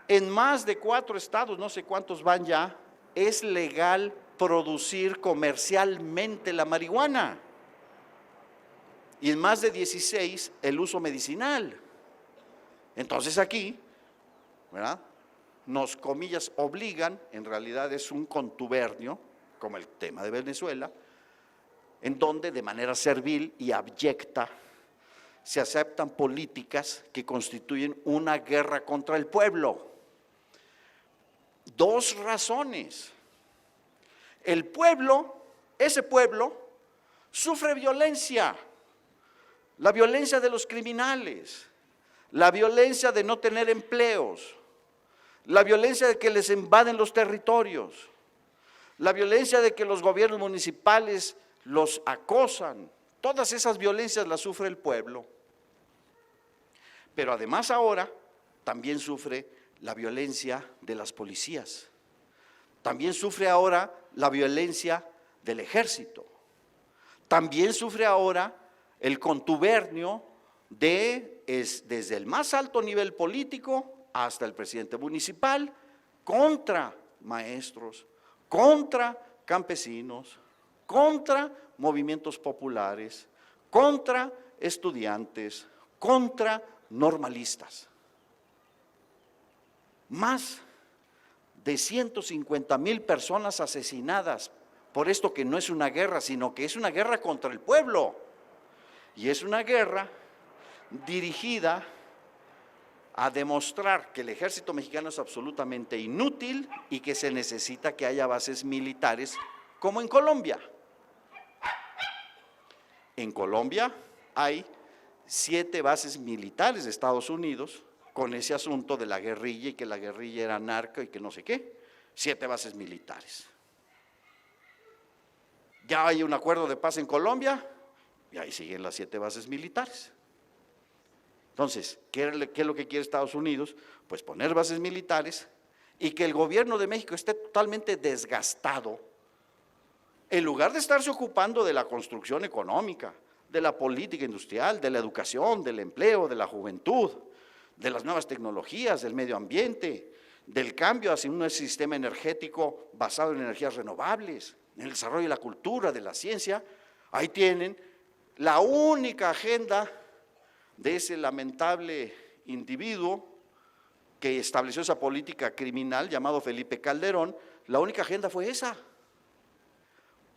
En más de 4 estados, no sé cuántos van ya, es legal producir comercialmente la marihuana. Y en más de 16 el uso medicinal. Entonces aquí, ¿verdad?, nos, comillas, obligan, en realidad es un contubernio, como el tema de Venezuela, en donde de manera servil y abyecta se aceptan políticas que constituyen una guerra contra el pueblo. 2 razones. El pueblo, ese pueblo, sufre violencia. La violencia de los criminales, la violencia de no tener empleos, la violencia de que les invaden los territorios, la violencia de que los gobiernos municipales los acosan. Todas esas violencias las sufre el pueblo. Pero además ahora también sufre la violencia de las policías. También sufre ahora la violencia del ejército. También sufre ahora el contubernio desde el más alto nivel político hasta el presidente municipal contra maestros, contra campesinos, contra movimientos populares, contra estudiantes, contra normalistas. Más de 150,000 personas asesinadas por esto que no es una guerra, sino que es una guerra contra el pueblo. Y es una guerra dirigida a demostrar que el ejército mexicano es absolutamente inútil y que se necesita que haya bases militares como en Colombia. En Colombia hay 7 bases militares de Estados Unidos con ese asunto de la guerrilla y que la guerrilla era narco y que no sé qué. 7 bases militares. Ya hay un acuerdo de paz en Colombia y ahí siguen las 7 bases militares. Entonces, ¿qué es lo que quiere Estados Unidos? Pues poner bases militares y que el gobierno de México esté totalmente desgastado, en lugar de estarse ocupando de la construcción económica, de la política industrial, de la educación, del empleo, de la juventud, de las nuevas tecnologías, del medio ambiente, del cambio hacia un sistema energético basado en energías renovables, en el desarrollo de la cultura, de la ciencia. Ahí tienen la única agenda de ese lamentable individuo que estableció esa política criminal llamado Felipe Calderón, la única agenda fue esa.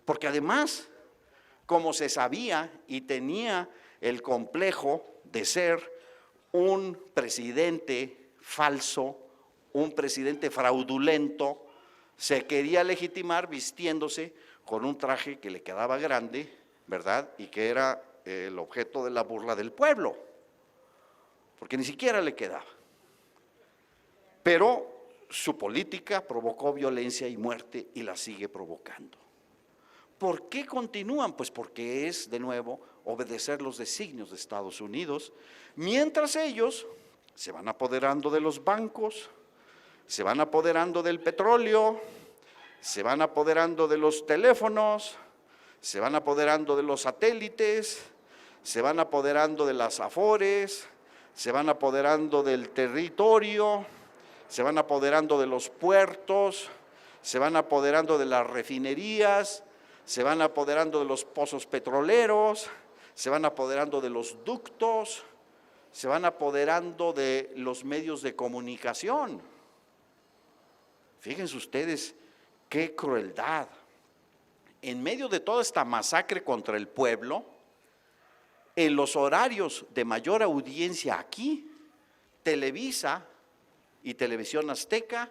Porque además, como se sabía y tenía el complejo de ser un presidente falso, un presidente fraudulento, se quería legitimar vistiéndose con un traje que le quedaba grande, ¿verdad? Y que era el objeto de la burla del pueblo, porque ni siquiera le quedaba. Pero su política provocó violencia y muerte y la sigue provocando. ¿Por qué continúan? Pues porque es, de nuevo, obedecer los designios de Estados Unidos, mientras ellos se van apoderando de los bancos, se van apoderando del petróleo, se van apoderando de los teléfonos, se van apoderando de los satélites, se van apoderando de las afores, se van apoderando del territorio, se van apoderando de los puertos, se van apoderando de las refinerías, se van apoderando de los pozos petroleros, se van apoderando de los ductos, se van apoderando de los medios de comunicación. Fíjense ustedes qué crueldad. En medio de toda esta masacre contra el pueblo, en los horarios de mayor audiencia aquí, Televisa y Televisión Azteca,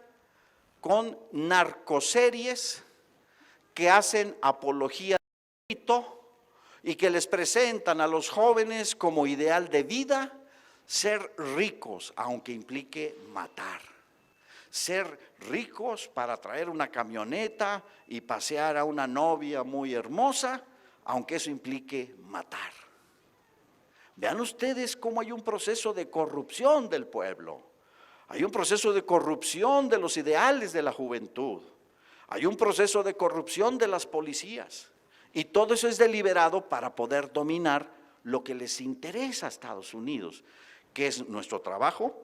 con narcoseries que hacen apología del delito y que les presentan a los jóvenes como ideal de vida ser ricos, aunque implique matar. Ser ricos para traer una camioneta y pasear a una novia muy hermosa, aunque eso implique matar. Vean ustedes cómo hay un proceso de corrupción del pueblo. Hay un proceso de corrupción de los ideales de la juventud. Hay un proceso de corrupción de las policías. Y todo eso es deliberado para poder dominar lo que les interesa a Estados Unidos, que es nuestro trabajo,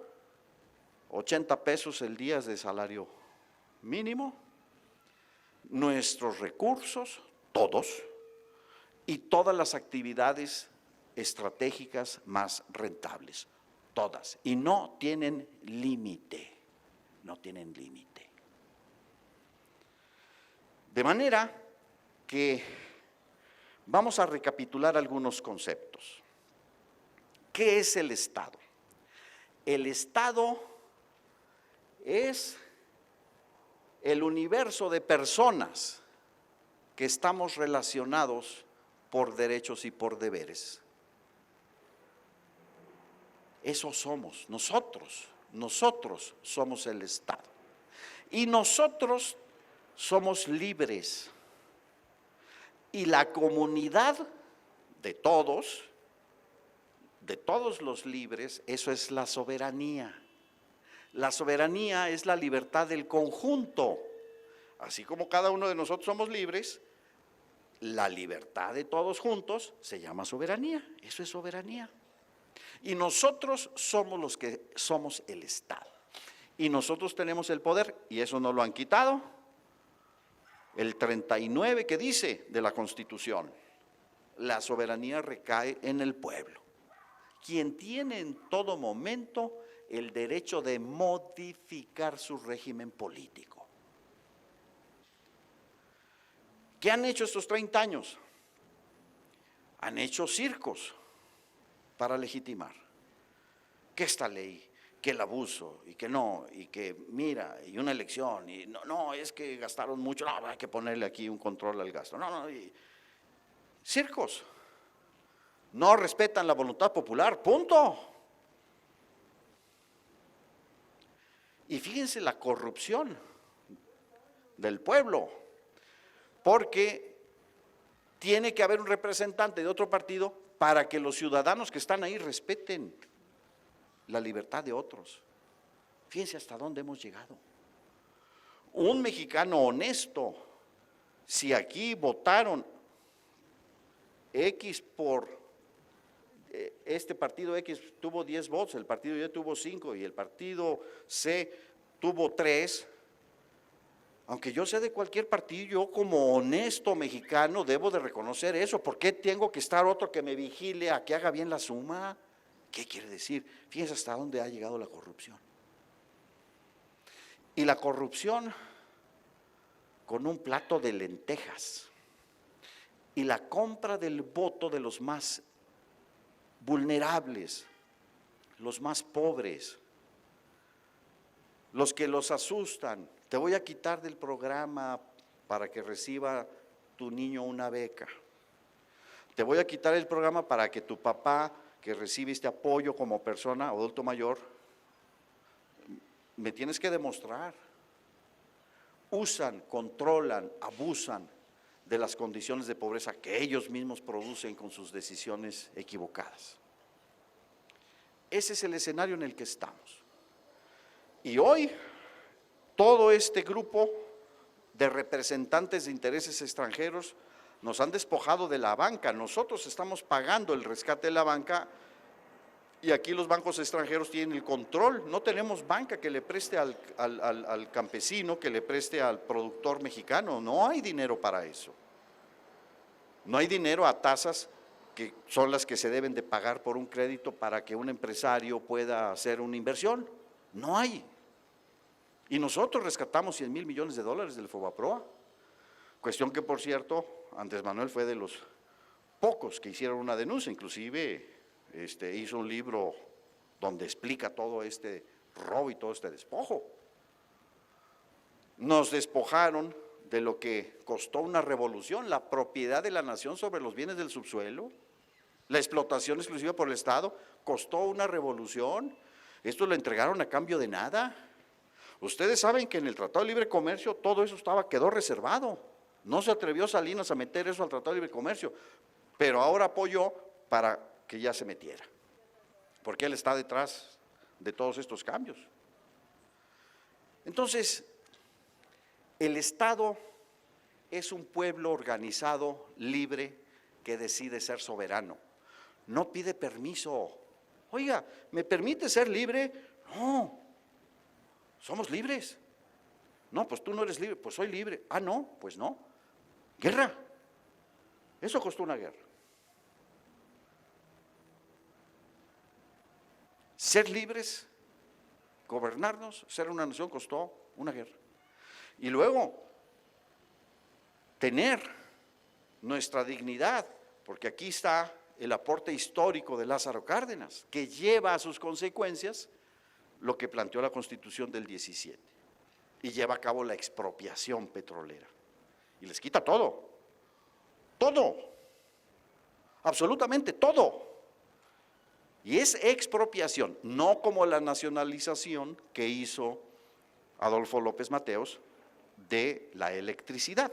80 pesos el día de salario mínimo, nuestros recursos, todos, y todas las actividades estratégicas más rentables. Todas, y no tienen límite, no tienen límite. De manera que vamos a recapitular algunos conceptos. ¿Qué es el Estado? El Estado es el universo de personas que estamos relacionados por derechos y por deberes. Eso somos, nosotros somos el Estado. Y nosotros somos libres. Y la comunidad de todos los libres, eso es la soberanía. La soberanía es la libertad del conjunto. Así como cada uno de nosotros somos libres, la libertad de todos juntos se llama soberanía. Eso es soberanía. Y nosotros somos los que somos el Estado. Y nosotros tenemos el poder, y eso no lo han quitado. El 39 que dice de la Constitución, la soberanía recae en el pueblo, quien tiene en todo momento el derecho de modificar su régimen político. ¿Qué han hecho estos 30 años? Han hecho circos para legitimar que esta ley, que el abuso, y que no, y que mira, y una elección, y no, es que gastaron mucho, no, hay que ponerle aquí un control al gasto, y circos, no respetan la voluntad popular, punto. Y fíjense la corrupción del pueblo, porque tiene que haber un representante de otro partido para que los ciudadanos que están ahí respeten la libertad de otros. Fíjense hasta dónde hemos llegado. Un mexicano honesto, si aquí votaron X por este partido X tuvo 10 votos, el partido Y tuvo 5 y el partido C tuvo 3, aunque yo sé de cualquier partido, yo como honesto mexicano debo de reconocer eso. ¿Por qué tengo que estar otro que me vigile a que haga bien la suma? ¿Qué quiere decir? Fíjense hasta dónde ha llegado la corrupción. Y la corrupción con un plato de lentejas. Y la compra del voto de los más vulnerables, los más pobres, los que los asustan. Te voy a quitar del programa para que reciba tu niño una beca. Te voy a quitar el programa para que tu papá, que recibe este apoyo como persona adulto mayor, me tienes que demostrar. Usan, controlan, abusan de las condiciones de pobreza que ellos mismos producen con sus decisiones equivocadas. Ese es el escenario en el que estamos. Y hoy, todo este grupo de representantes de intereses extranjeros nos han despojado de la banca. Nosotros estamos pagando el rescate de la banca y aquí los bancos extranjeros tienen el control. No tenemos banca que le preste al campesino, que le preste al productor mexicano. No hay dinero para eso. No hay dinero a tasas que son las que se deben de pagar por un crédito para que un empresario pueda hacer una inversión. No hay. Y nosotros rescatamos 100,000 millones de dólares del Fobaproa. Cuestión que, por cierto, Andrés Manuel fue de los pocos que hicieron una denuncia, inclusive hizo un libro donde explica todo este robo y todo este despojo. Nos despojaron de lo que costó una revolución, la propiedad de la nación sobre los bienes del subsuelo, la explotación exclusiva por el Estado, costó una revolución. Esto lo entregaron a cambio de nada. Ustedes saben que en el Tratado de Libre Comercio todo eso quedó reservado. No se atrevió Salinas a meter eso al Tratado de Libre Comercio, pero ahora apoyó para que ya se metiera, porque él está detrás de todos estos cambios. Entonces, el Estado es un pueblo organizado, libre, que decide ser soberano. No pide permiso. Oiga, ¿me permite ser libre? No, somos libres. No, pues tú no eres libre, pues soy libre. Ah, no, pues no. Guerra. Eso costó una guerra. Ser libres, gobernarnos, ser una nación costó una guerra. Y luego, tener nuestra dignidad, porque aquí está el aporte histórico de Lázaro Cárdenas, que lleva a sus consecuencias lo que planteó la Constitución del 17 y lleva a cabo la expropiación petrolera. Y les quita todo, todo, absolutamente todo. Y es expropiación, no como la nacionalización que hizo Adolfo López Mateos de la electricidad.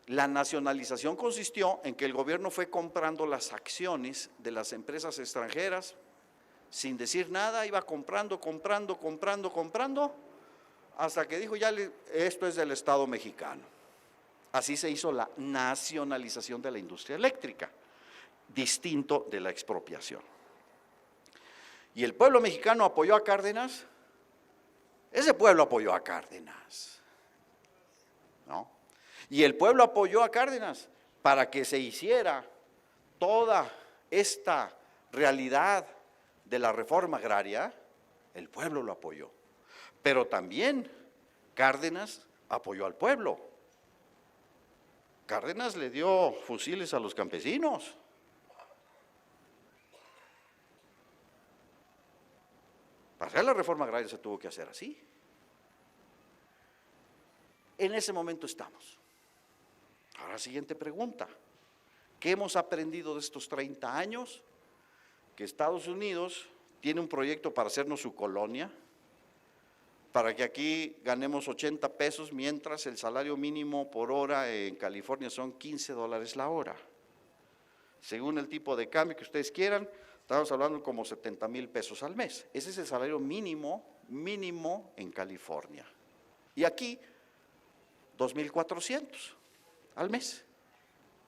La nacionalización consistió en que el gobierno fue comprando las acciones de las empresas extranjeras, sin decir nada, iba comprando, hasta que dijo, esto es del Estado mexicano. Así se hizo la nacionalización de la industria eléctrica, distinto de la expropiación. ¿Y el pueblo mexicano apoyó a Cárdenas? Ese pueblo apoyó a Cárdenas, ¿no? Y el pueblo apoyó a Cárdenas para que se hiciera toda esta realidad de la reforma agraria. El pueblo lo apoyó, pero también Cárdenas apoyó al pueblo. Cárdenas le dio fusiles a los campesinos. Para hacer la reforma agraria se tuvo que hacer así. En ese momento estamos. Ahora, siguiente pregunta. ¿Qué hemos aprendido de estos 30 años? Que Estados Unidos tiene un proyecto para hacernos su colonia, para que aquí ganemos 80 pesos, mientras el salario mínimo por hora en California son $15 la hora. Según el tipo de cambio que ustedes quieran, estamos hablando como 70,000 pesos al mes. Ese es el salario mínimo en California. Y aquí, 2,400 al mes,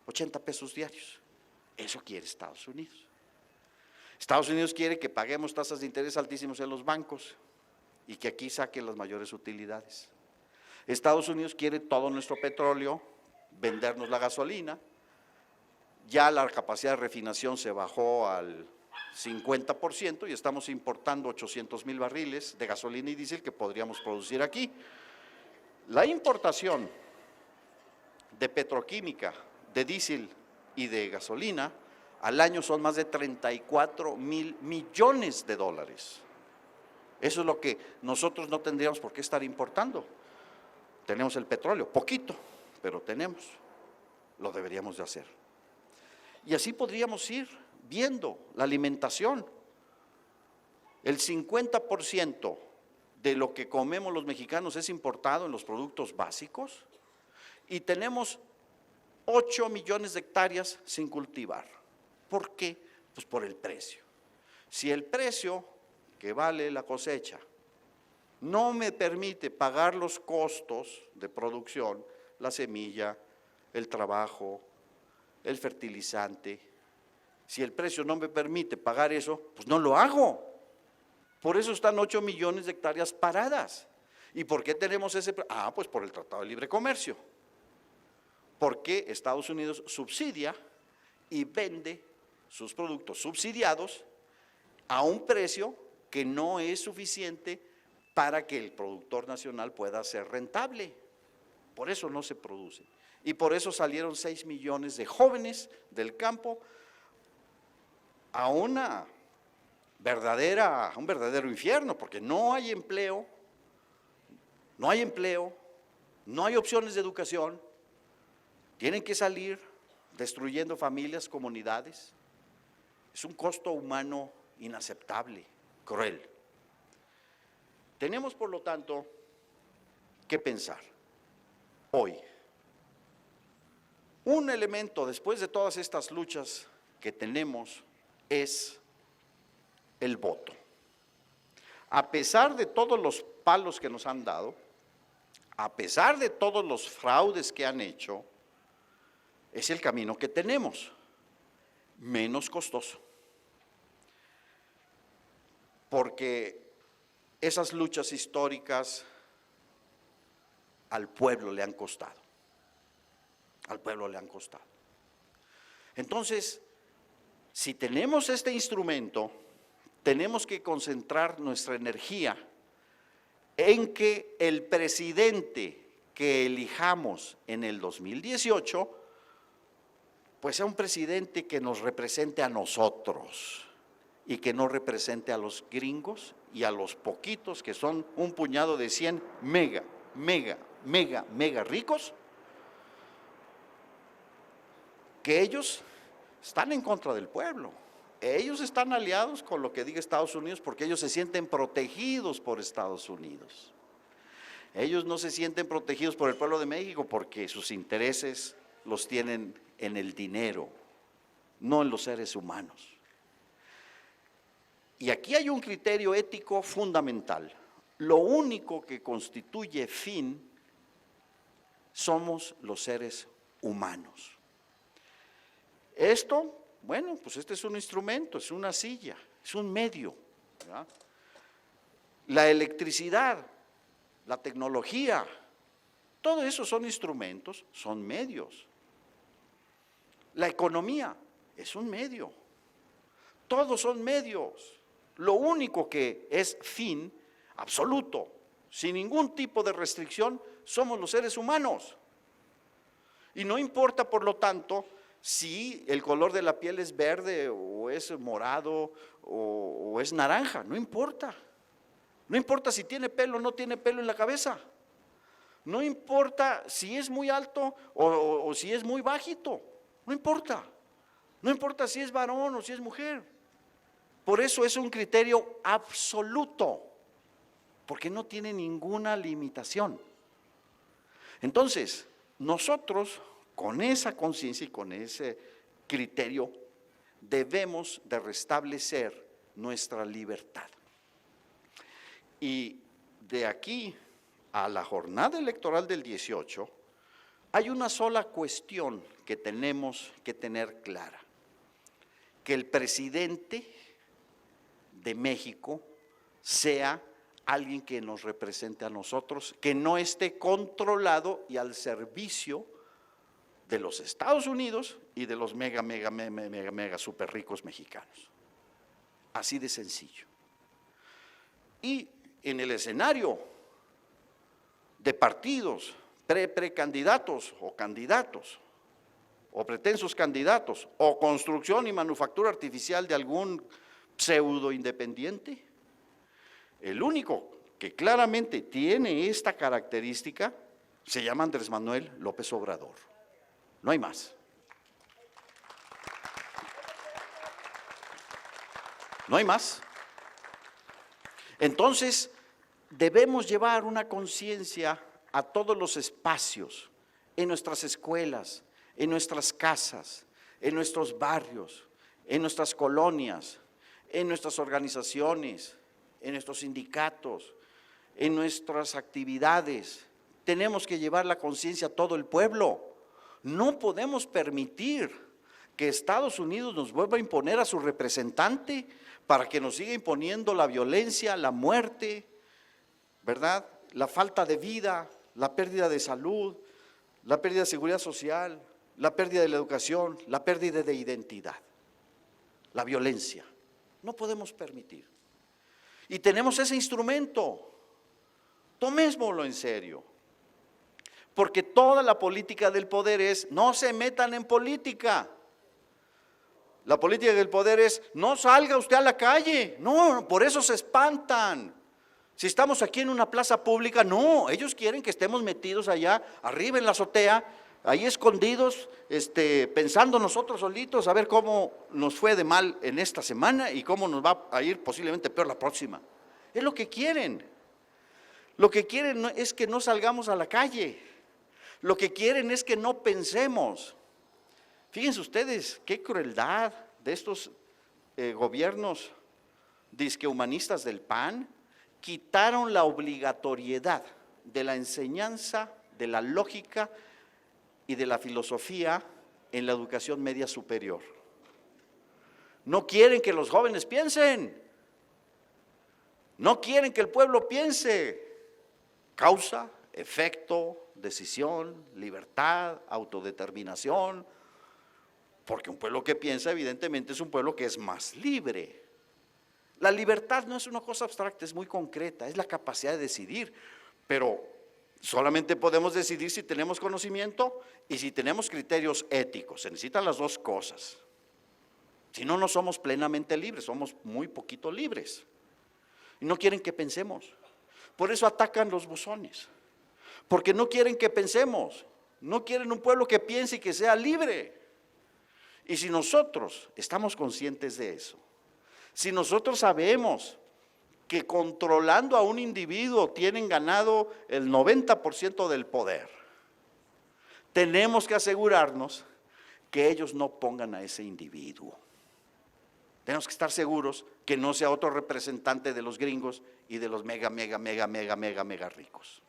80 pesos diarios. Eso quiere Estados Unidos. Estados Unidos quiere que paguemos tasas de interés altísimos en los bancos y que aquí saquen las mayores utilidades. Estados Unidos quiere todo nuestro petróleo, vendernos la gasolina. Ya la capacidad de refinación se bajó al 50% y estamos importando 800,000 barriles de gasolina y diésel que podríamos producir aquí. La importación de petroquímica, de diésel y de gasolina al año son más de 34,000 millones de dólares. Eso es lo que nosotros no tendríamos por qué estar importando. Tenemos el petróleo, poquito, pero tenemos, lo deberíamos de hacer. Y así podríamos ir viendo la alimentación. El 50% de lo que comemos los mexicanos es importado en los productos básicos y tenemos 8 millones de hectáreas sin cultivar. ¿Por qué? Pues por el precio. Si el precio que vale la cosecha no me permite pagar los costos de producción, la semilla, el trabajo, el fertilizante, si el precio no me permite pagar eso, pues no lo hago. Por eso están 8 millones de hectáreas paradas. ¿Y por qué tenemos ese? Pues por el Tratado de Libre Comercio. Porque Estados Unidos subsidia y vende sus productos subsidiados a un precio que no es suficiente para que el productor nacional pueda ser rentable. Por eso no se produce. Y por eso salieron 6 millones de jóvenes del campo a un verdadero infierno, porque no hay empleo, no hay opciones de educación, tienen que salir destruyendo familias, comunidades. Es un costo humano inaceptable, cruel. Tenemos, por lo tanto, que pensar hoy. Un elemento después de todas estas luchas que tenemos es el voto. A pesar de todos los palos que nos han dado, a pesar de todos los fraudes que han hecho, es el camino que tenemos, menos costoso. Porque esas luchas históricas al pueblo le han costado. Al pueblo le han costado. Entonces, si tenemos este instrumento, tenemos que concentrar nuestra energía en que el presidente que elijamos en el 2018, pues sea un presidente que nos represente a nosotros y que no represente a los gringos y a los poquitos que son un puñado de 100 mega ricos, que ellos están en contra del pueblo. Ellos están aliados con lo que diga Estados Unidos porque ellos se sienten protegidos por Estados Unidos. Ellos no se sienten protegidos por el pueblo de México porque sus intereses los tienen en el dinero, no en los seres humanos. Y aquí hay un criterio ético fundamental. Lo único que constituye fin somos los seres humanos. Esto, bueno, pues este es un instrumento, es una silla, es un medio, ¿verdad? La electricidad, la tecnología, todo eso son instrumentos, son medios. La economía es un medio, todos son medios. Lo único que es fin absoluto, sin ningún tipo de restricción, somos los seres humanos. Y no importa, por lo tanto, si el color de la piel es verde o es morado o es naranja, no importa. No importa si tiene pelo o no tiene pelo en la cabeza. No importa si es muy alto o si es muy bajito. No importa. No importa si es varón o si es mujer. Por eso es un criterio absoluto, porque no tiene ninguna limitación. Entonces, nosotros con esa conciencia y con ese criterio debemos de restablecer nuestra libertad. Y de aquí a la jornada electoral del 18, hay una sola cuestión que tenemos que tener clara: que el presidente de México sea alguien que nos represente a nosotros, que no esté controlado y al servicio de los Estados Unidos y de los mega super ricos mexicanos. Así de sencillo. Y en el escenario de partidos, precandidatos o candidatos, o pretensos candidatos, o construcción y manufactura artificial de algún pseudo independiente, el único que claramente tiene esta característica se llama Andrés Manuel López Obrador. No hay más. No hay más. Entonces, debemos llevar una conciencia a todos los espacios, en nuestras escuelas, en nuestras casas, en nuestros barrios, en nuestras colonias, en nuestras organizaciones, en nuestros sindicatos, en nuestras actividades. Tenemos que llevar la conciencia a todo el pueblo. No podemos permitir que Estados Unidos nos vuelva a imponer a su representante para que nos siga imponiendo la violencia, la muerte, ¿verdad? La falta de vida, la pérdida de salud, la pérdida de seguridad social, la pérdida de la educación, la pérdida de identidad, la violencia. No podemos permitir. Y tenemos ese instrumento, tomémoslo en serio, porque toda la política del poder es, no se metan en política. La política del poder es, no salga usted a la calle, no, por eso se espantan. Si estamos aquí en una plaza pública, no, ellos quieren que estemos metidos allá, arriba en la azotea, ahí escondidos, pensando nosotros solitos, a ver cómo nos fue de mal en esta semana y cómo nos va a ir posiblemente peor la próxima. Es lo que quieren. Lo que quieren es que no salgamos a la calle. Lo que quieren es que no pensemos. Fíjense ustedes, qué crueldad de estos gobiernos disque humanistas del PAN. Quitaron la obligatoriedad de la enseñanza, de la lógica y de la filosofía en la educación media superior. No quieren que los jóvenes piensen. No quieren que el pueblo piense. Causa, efecto, decisión, libertad, autodeterminación. Porque un pueblo que piensa, evidentemente, es un pueblo que es más libre. La libertad no es una cosa abstracta, es muy concreta, es la capacidad de decidir. Pero solamente podemos decidir si tenemos conocimiento y si tenemos criterios éticos. Se necesitan las dos cosas. Si no, no somos plenamente libres, somos muy poquito libres. Y no quieren que pensemos. Por eso atacan los buzones. Porque no quieren que pensemos. No quieren un pueblo que piense y que sea libre. Y si nosotros estamos conscientes de eso, si nosotros sabemos que controlando a un individuo tienen ganado el 90% del poder, tenemos que asegurarnos que ellos no pongan a ese individuo. Tenemos que estar seguros que no sea otro representante de los gringos y de los mega ricos.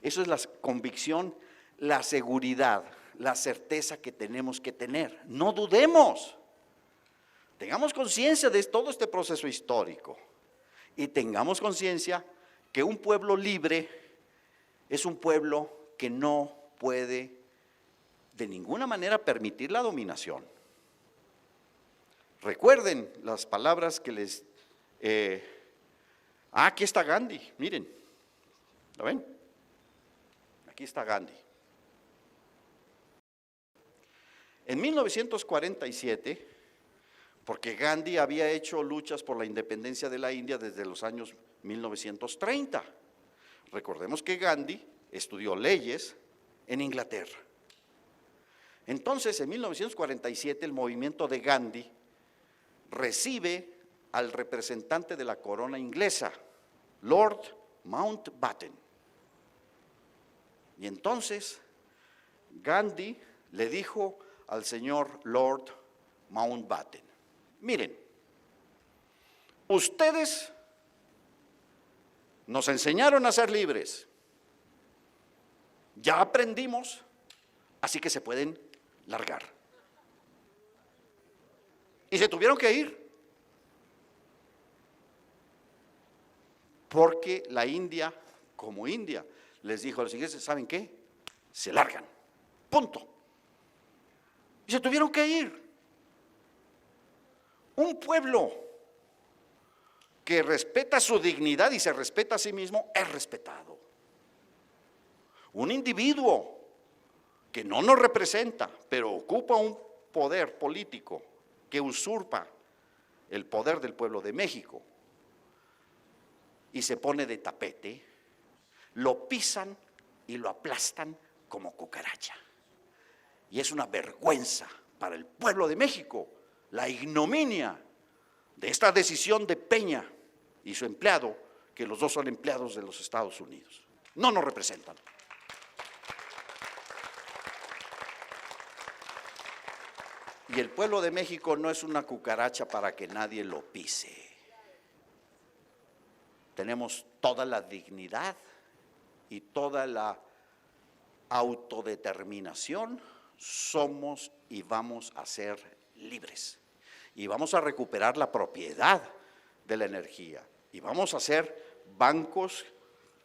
Eso es la convicción, la seguridad, la certeza que tenemos que tener. No dudemos. Tengamos conciencia de todo este proceso histórico y tengamos conciencia que un pueblo libre es un pueblo que no puede de ninguna manera permitir la dominación. Recuerden las palabras que les... aquí está Gandhi, miren, ¿lo ven? Aquí está Gandhi. En 1947, porque Gandhi había hecho luchas por la independencia de la India desde los años 1930. Recordemos que Gandhi estudió leyes en Inglaterra. Entonces, en 1947, el movimiento de Gandhi recibe al representante de la corona inglesa, Lord Mountbatten. Y entonces, Gandhi le dijo al señor Lord Mountbatten: miren, ustedes nos enseñaron a ser libres, ya aprendimos, así que se pueden largar. Y se tuvieron que ir, porque la India, como India, les dijo a los ingleses: ¿saben qué? Se largan, punto. Y se tuvieron que ir. Un pueblo que respeta su dignidad y se respeta a sí mismo es respetado. Un individuo que no nos representa, pero ocupa un poder político que usurpa el poder del pueblo de México y se pone de tapete, lo pisan y lo aplastan como cucaracha. Y es una vergüenza para el pueblo de México la ignominia de esta decisión de Peña y su empleado, que los dos son empleados de los Estados Unidos. No nos representan. Y el pueblo de México no es una cucaracha para que nadie lo pise. Tenemos toda la dignidad y toda la autodeterminación. Somos y vamos a ser libres. Y vamos a recuperar la propiedad de la energía. Y vamos a hacer bancos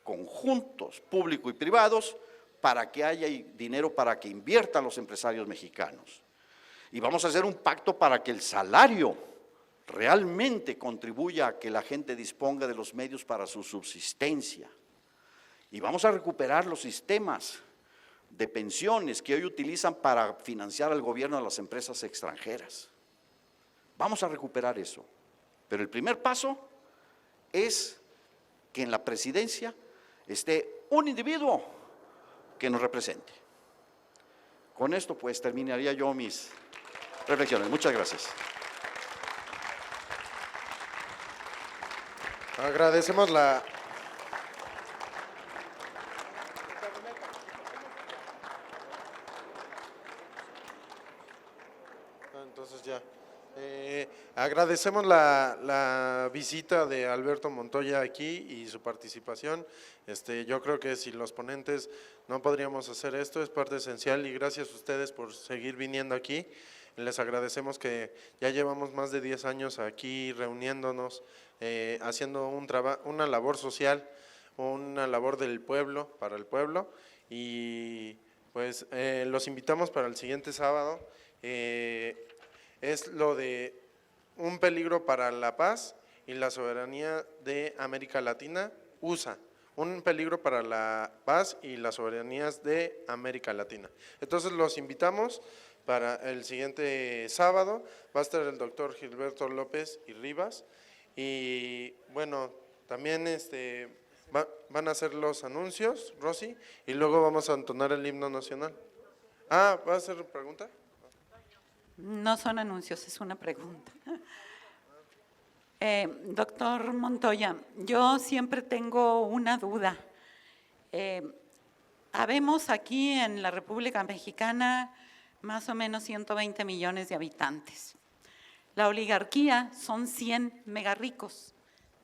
conjuntos, públicos y privados, para que haya dinero para que inviertan los empresarios mexicanos. Y vamos a hacer un pacto para que el salario realmente contribuya a que la gente disponga de los medios para su subsistencia. Y vamos a recuperar los sistemas de pensiones que hoy utilizan para financiar al gobierno de las empresas extranjeras. Vamos a recuperar eso. Pero el primer paso es que en la presidencia esté un individuo que nos represente. Con esto pues terminaría yo mis reflexiones. Muchas gracias. Agradecemos la... Entonces ya. Agradecemos la visita de Alberto Montoya aquí y su participación. Yo creo que si los ponentes no podríamos hacer esto, es parte esencial y gracias a ustedes por seguir viniendo aquí. Les agradecemos que ya llevamos más de 10 años aquí reuniéndonos, haciendo una labor social, una labor del pueblo, para el pueblo, y pues los invitamos para el siguiente sábado. Es lo de un peligro para la paz y la soberanía de América Latina, USA. Un peligro para la paz y las soberanías de América Latina. Entonces los invitamos para el siguiente sábado. Va a estar el doctor Gilberto López y Rivas. Y bueno, también van a hacer los anuncios, Rosy, y luego vamos a entonar el himno nacional. ¿Va a hacer pregunta? No son anuncios, es una pregunta. Doctor Montoya, yo siempre tengo una duda. Habemos aquí en la República Mexicana más o menos 120 millones de habitantes. La oligarquía son 100 megarricos.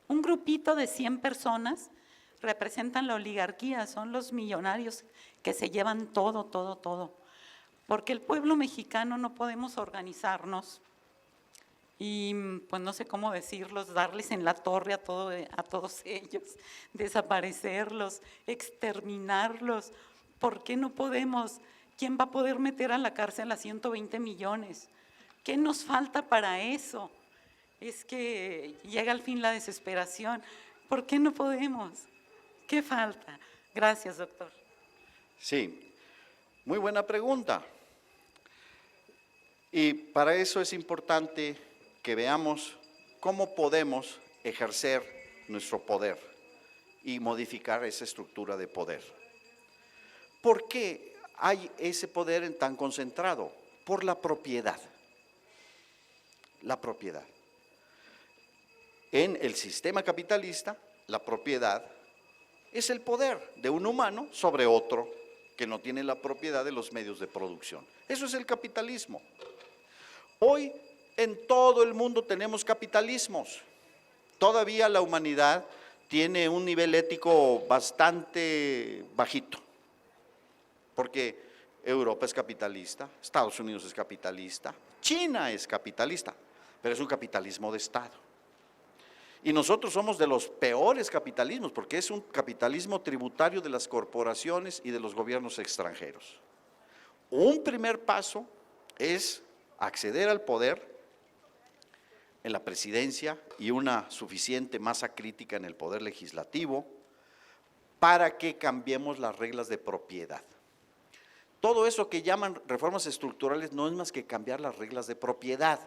Un grupito de 100 personas representan la oligarquía, son los millonarios que se llevan todo, todo, todo. Porque el pueblo mexicano no podemos organizarnos y pues no sé cómo decirlos, darles en la torre a todos ellos, desaparecerlos, exterminarlos. ¿Por qué no podemos? ¿Quién va a poder meter a la cárcel a 120 millones? ¿Qué nos falta para eso? Es que llega al fin la desesperación. ¿Por qué no podemos? ¿Qué falta? Gracias, doctor. Sí, muy buena pregunta. Y para eso es importante que veamos cómo podemos ejercer nuestro poder y modificar esa estructura de poder. ¿Por qué hay ese poder tan concentrado? Por la propiedad. La propiedad. En el sistema capitalista, la propiedad es el poder de un humano sobre otro que no tiene la propiedad de los medios de producción. Eso es el capitalismo. Hoy en todo el mundo tenemos capitalismos. Todavía la humanidad tiene un nivel ético bastante bajito, porque Europa es capitalista, Estados Unidos es capitalista, China es capitalista, pero es un capitalismo de Estado. Y nosotros somos de los peores capitalismos, porque es un capitalismo tributario de las corporaciones y de los gobiernos extranjeros. Un primer paso es acceder al poder en la presidencia y una suficiente masa crítica en el poder legislativo para que cambiemos las reglas de propiedad. Todo eso que llaman reformas estructurales no es más que cambiar las reglas de propiedad.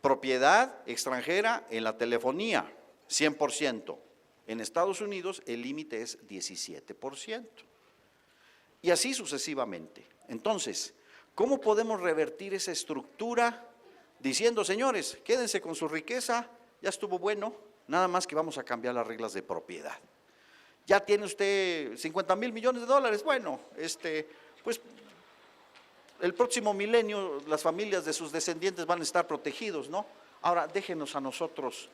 Propiedad extranjera en la telefonía, 100%. En Estados Unidos el límite es 17%. Y así sucesivamente. Entonces, ¿cómo podemos revertir esa estructura diciendo, señores, quédense con su riqueza, ya estuvo bueno, nada más que vamos a cambiar las reglas de propiedad? Ya tiene usted 50,000 millones de dólares, bueno, pues el próximo milenio las familias de sus descendientes van a estar protegidos, ¿no? Ahora déjenos a nosotros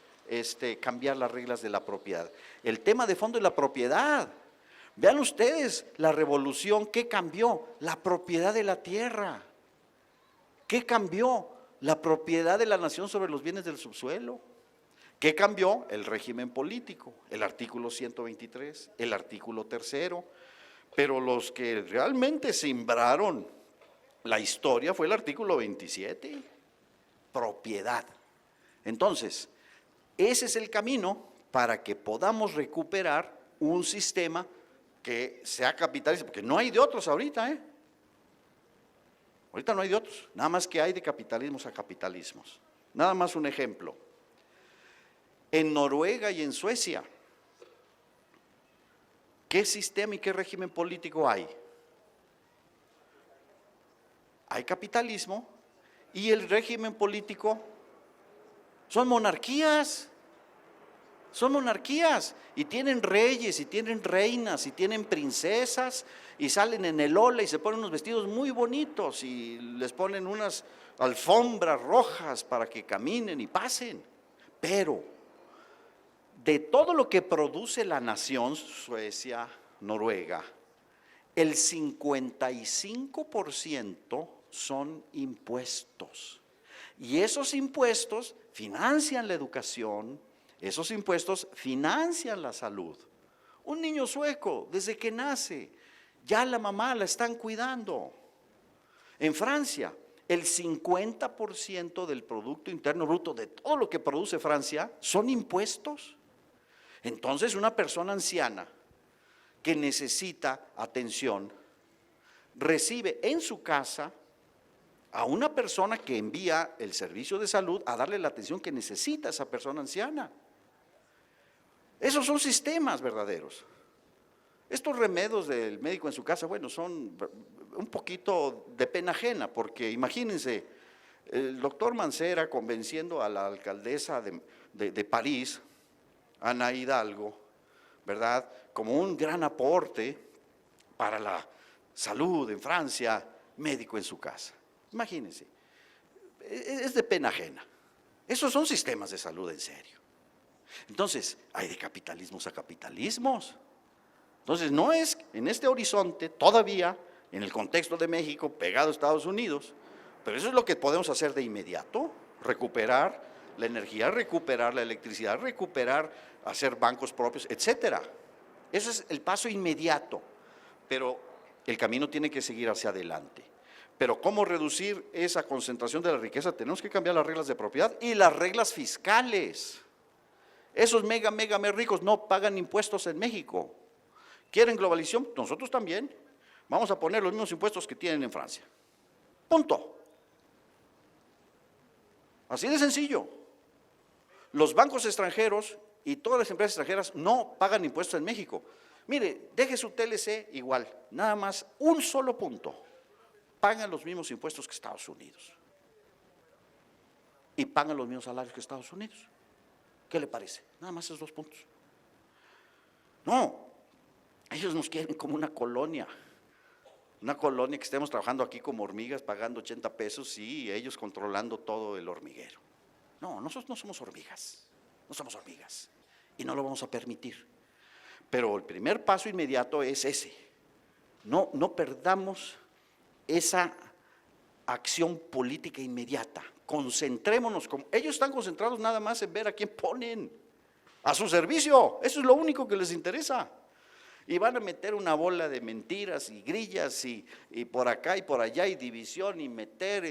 cambiar las reglas de la propiedad. El tema de fondo es la propiedad. Vean ustedes la revolución, ¿qué cambió? La propiedad de la tierra. ¿Qué cambió? La propiedad de la nación sobre los bienes del subsuelo. ¿Qué cambió? El régimen político, el artículo 123, el artículo 3. Pero los que realmente sembraron la historia fue el artículo 27, propiedad. Entonces, ese es el camino para que podamos recuperar un sistema que sea capitalista, porque no hay de otros ahorita, Ahorita no hay de otros, nada más que hay de capitalismos a capitalismos. Nada más un ejemplo. En Noruega y en Suecia, ¿qué sistema y qué régimen político hay? Hay capitalismo y el régimen político son monarquías. Son monarquías y tienen reyes y tienen reinas y tienen princesas y salen en el ola y se ponen unos vestidos muy bonitos y les ponen unas alfombras rojas para que caminen y pasen. Pero de todo lo que produce la nación, Suecia, Noruega, el 55% son impuestos. Y esos impuestos financian la educación, esos impuestos financian la salud. Un niño sueco, desde que nace, ya la mamá la están cuidando. En Francia, el 50% del Producto Interno Bruto, de todo lo que produce Francia, son impuestos. Entonces, una persona anciana que necesita atención, recibe en su casa a una persona que envía el servicio de salud a darle la atención que necesita esa persona anciana. Esos son sistemas verdaderos. Estos remedios del médico en su casa, bueno, son un poquito de pena ajena, porque imagínense, el doctor Mancera convenciendo a la alcaldesa de París, Ana Hidalgo, ¿verdad?, como un gran aporte para la salud en Francia, médico en su casa. Imagínense, es de pena ajena. Esos son sistemas de salud en serio. Entonces, hay de capitalismos a capitalismos. Entonces, no es en este horizonte, todavía, en el contexto de México, pegado a Estados Unidos, pero eso es lo que podemos hacer de inmediato, recuperar la energía, recuperar la electricidad, recuperar, hacer bancos propios, etcétera. Ese es el paso inmediato, pero el camino tiene que seguir hacia adelante. Pero ¿cómo reducir esa concentración de la riqueza? Tenemos que cambiar las reglas de propiedad y las reglas fiscales. Esos mega ricos no pagan impuestos en México. ¿Quieren globalización? Nosotros también. Vamos a poner los mismos impuestos que tienen en Francia. Punto. Así de sencillo. Los bancos extranjeros y todas las empresas extranjeras no pagan impuestos en México. Mire, deje su TLC igual, nada más un solo punto. Pagan los mismos impuestos que Estados Unidos. Y pagan los mismos salarios que Estados Unidos. ¿Qué le parece? Nada más esos 2 puntos. No, ellos nos quieren como una colonia que estemos trabajando aquí como hormigas, pagando 80 pesos y ellos controlando todo el hormiguero. No, nosotros no somos hormigas, y no lo vamos a permitir. Pero el primer paso inmediato es ese. No perdamos esa acción política inmediata. Concentrémonos, ellos están concentrados nada más en ver a quién ponen a su servicio, eso es lo único que les interesa. Y van a meter una bola de mentiras y grillas y por acá y por allá y división y meter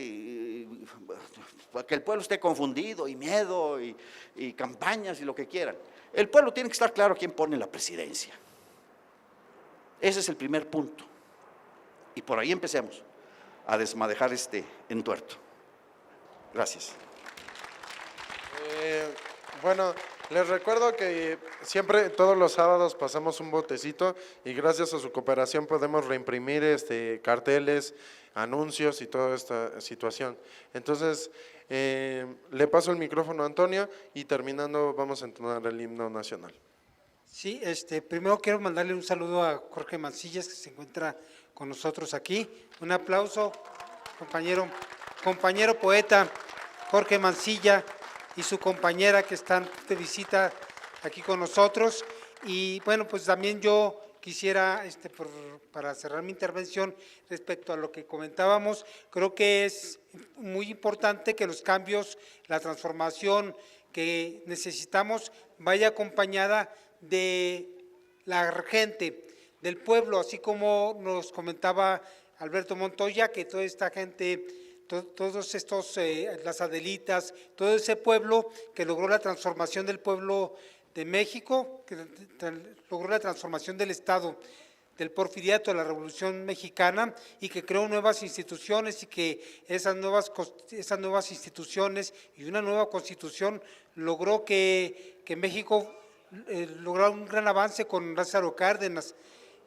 para que el pueblo esté confundido y miedo y campañas y lo que quieran. El pueblo tiene que estar claro quién pone la presidencia. Ese es el primer punto. Y por ahí empecemos a desmadejar este entuerto. Gracias. Bueno, les recuerdo que siempre, todos los sábados pasamos un botecito y gracias a su cooperación podemos reimprimir carteles, anuncios y toda esta situación. Entonces, le paso el micrófono a Antonio y terminando vamos a entonar el himno nacional. Sí, primero quiero mandarle un saludo a Jorge Mancillas, que se encuentra con nosotros aquí. Un aplauso, compañero poeta Jorge Mancilla y su compañera que están de visita aquí con nosotros. Y bueno, pues también yo quisiera, para cerrar mi intervención respecto a lo que comentábamos, creo que es muy importante que los cambios, la transformación que necesitamos vaya acompañada de la gente, del pueblo, así como nos comentaba Alberto Montoya, que toda esta gente, todos estos, las Adelitas, todo ese pueblo que logró la transformación del pueblo de México, que logró la transformación del Estado, del porfiriato, de la Revolución Mexicana, y que creó nuevas instituciones y que esas nuevas instituciones y una nueva Constitución logró que México logró un gran avance con Lázaro Cárdenas,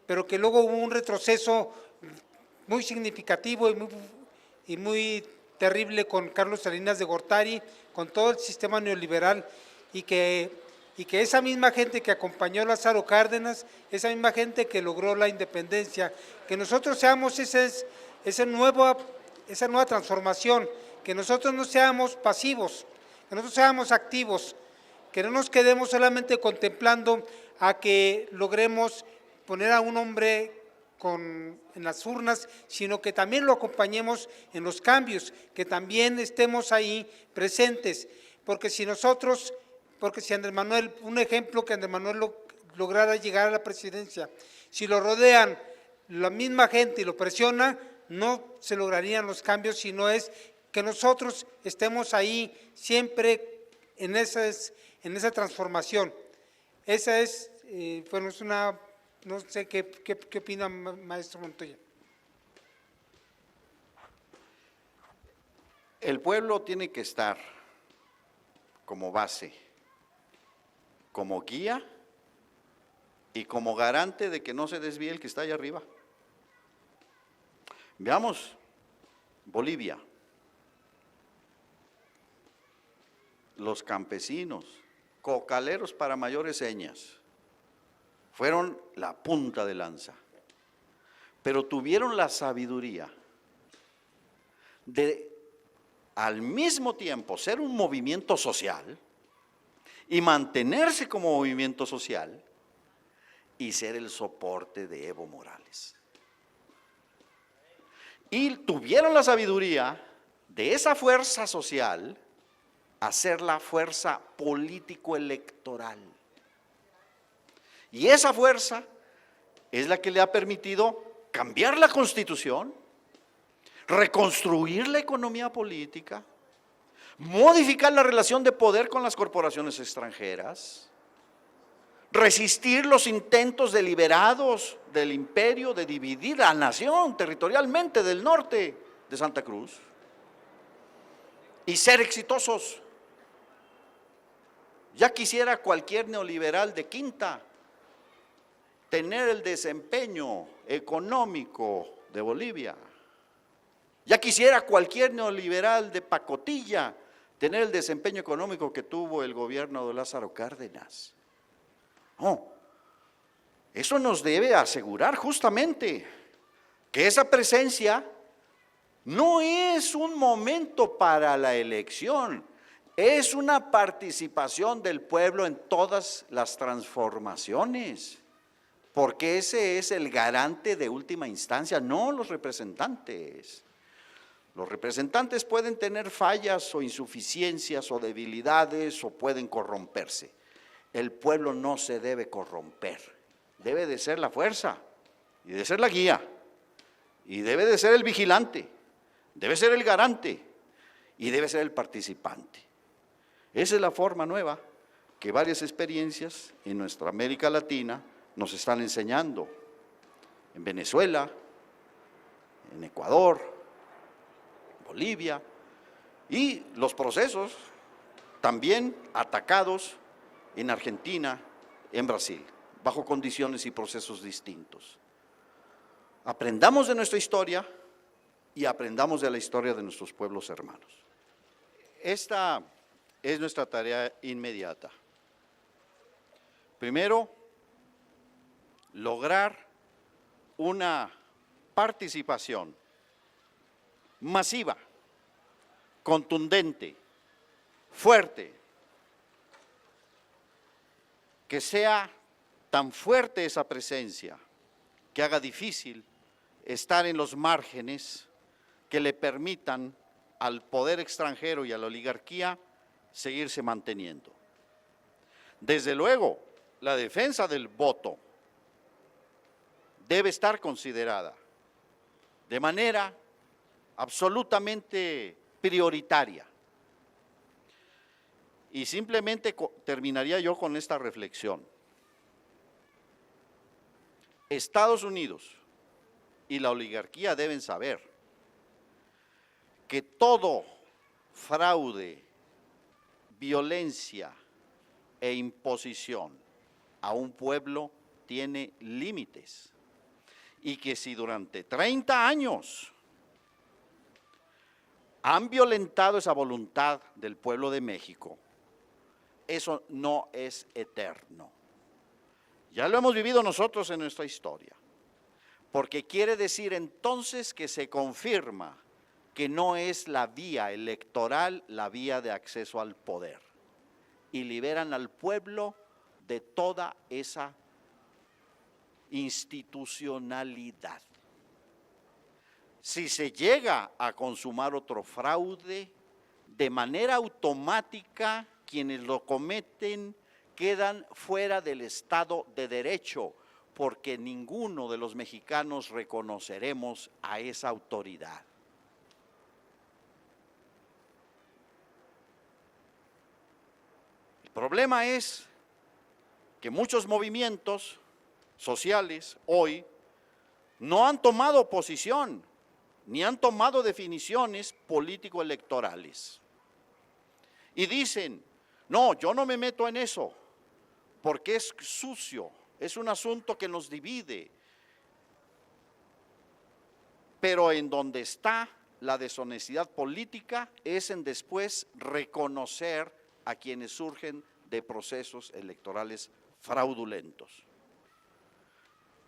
pero que luego hubo un retroceso muy significativo y muy terrible con Carlos Salinas de Gortari, con todo el sistema neoliberal, y que esa misma gente que acompañó a Lázaro Cárdenas, esa misma gente que logró la independencia, que nosotros seamos esa nueva transformación, que nosotros no seamos pasivos, que nosotros seamos activos, que no nos quedemos solamente contemplando a que logremos poner a un hombre en las urnas, sino que también lo acompañemos en los cambios, que también estemos ahí presentes, porque si Andrés Manuel, un ejemplo que Andrés Manuel lograra llegar a la presidencia, si lo rodean la misma gente y lo presiona, no se lograrían los cambios, sino es que nosotros estemos ahí siempre en esa transformación. Esa es, bueno, es una, no sé qué opina maestro Montoya. El pueblo tiene que estar como base, como guía y como garante de que no se desvíe el que está allá arriba. Veamos Bolivia. Los campesinos, cocaleros para mayores señas, fueron la punta de lanza, pero tuvieron la sabiduría de al mismo tiempo ser un movimiento social y mantenerse como movimiento social y ser el soporte de Evo Morales. Y tuvieron la sabiduría de esa fuerza social hacer la fuerza político-electoral. Y esa fuerza es la que le ha permitido cambiar la Constitución, reconstruir la economía política, modificar la relación de poder con las corporaciones extranjeras, resistir los intentos deliberados del imperio de dividir a la nación territorialmente del norte de Santa Cruz y ser exitosos. Ya quisiera cualquier neoliberal de quinta tener el desempeño económico de Bolivia. Ya quisiera cualquier neoliberal de pacotilla tener el desempeño económico que tuvo el gobierno de Lázaro Cárdenas. No, eso nos debe asegurar justamente que esa presencia no es un momento para la elección, es una participación del pueblo en todas las transformaciones, porque ese es el garante de última instancia, no los representantes. Los representantes pueden tener fallas o insuficiencias o debilidades o pueden corromperse. El pueblo no se debe corromper, debe de ser la fuerza, y debe ser la guía, y debe de ser el vigilante, debe ser el garante, y debe ser el participante. Esa es la forma nueva que varias experiencias en nuestra América Latina nos están enseñando. En Venezuela, en Ecuador, Bolivia, y los procesos también atacados en Argentina, en Brasil, bajo condiciones y procesos distintos. Aprendamos de nuestra historia y aprendamos de la historia de nuestros pueblos hermanos. Esta es nuestra tarea inmediata. Primero, lograr una participación masiva, contundente, fuerte, que sea tan fuerte esa presencia que haga difícil estar en los márgenes que le permitan al poder extranjero y a la oligarquía seguirse manteniendo. Desde luego, la defensa del voto debe estar considerada de manera absolutamente prioritaria. Y simplemente terminaría yo con esta reflexión. Estados Unidos y la oligarquía deben saber que todo fraude, violencia e imposición a un pueblo tiene límites, y que si durante 30 años han violentado esa voluntad del pueblo de México, eso no es eterno. Ya lo hemos vivido nosotros en nuestra historia, porque quiere decir entonces que se confirma que no es la vía electoral la vía de acceso al poder, y liberan al pueblo de toda esa institucionalidad. Si se llega a consumar otro fraude, de manera automática quienes lo cometen quedan fuera del Estado de Derecho, porque ninguno de los mexicanos reconoceremos a esa autoridad. El problema es que muchos movimientos sociales hoy no han tomado posición, ni han tomado definiciones político-electorales. Y dicen, no, yo no me meto en eso, porque es sucio, es un asunto que nos divide. Pero en donde está la deshonestidad política es en después reconocer a quienes surgen de procesos electorales fraudulentos.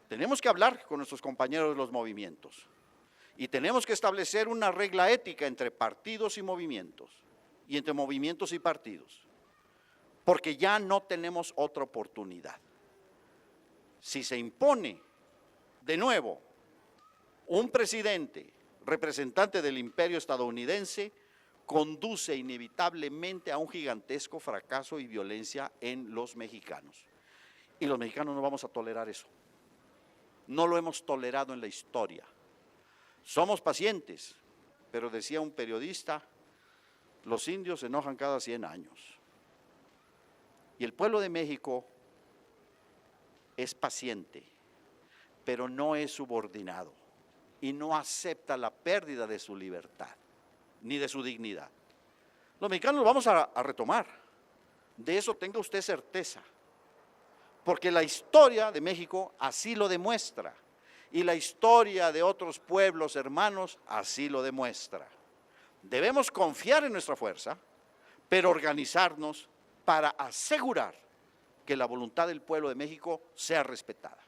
Tenemos que hablar con nuestros compañeros de los movimientos y tenemos que establecer una regla ética entre partidos y movimientos, y entre movimientos y partidos, porque ya no tenemos otra oportunidad. Si se impone de nuevo un presidente representante del imperio estadounidense, conduce inevitablemente a un gigantesco fracaso y violencia en los mexicanos. Y los mexicanos no vamos a tolerar eso. No lo hemos tolerado en la historia. Somos pacientes, pero decía un periodista, los indios se enojan cada 100 años. Y el pueblo de México es paciente, pero no es subordinado y no acepta la pérdida de su libertad ni de su dignidad. Los mexicanos lo vamos a retomar, de eso tenga usted certeza, porque la historia de México así lo demuestra y la historia de otros pueblos hermanos así lo demuestra. Debemos confiar en nuestra fuerza, pero organizarnos para asegurar que la voluntad del pueblo de México sea respetada.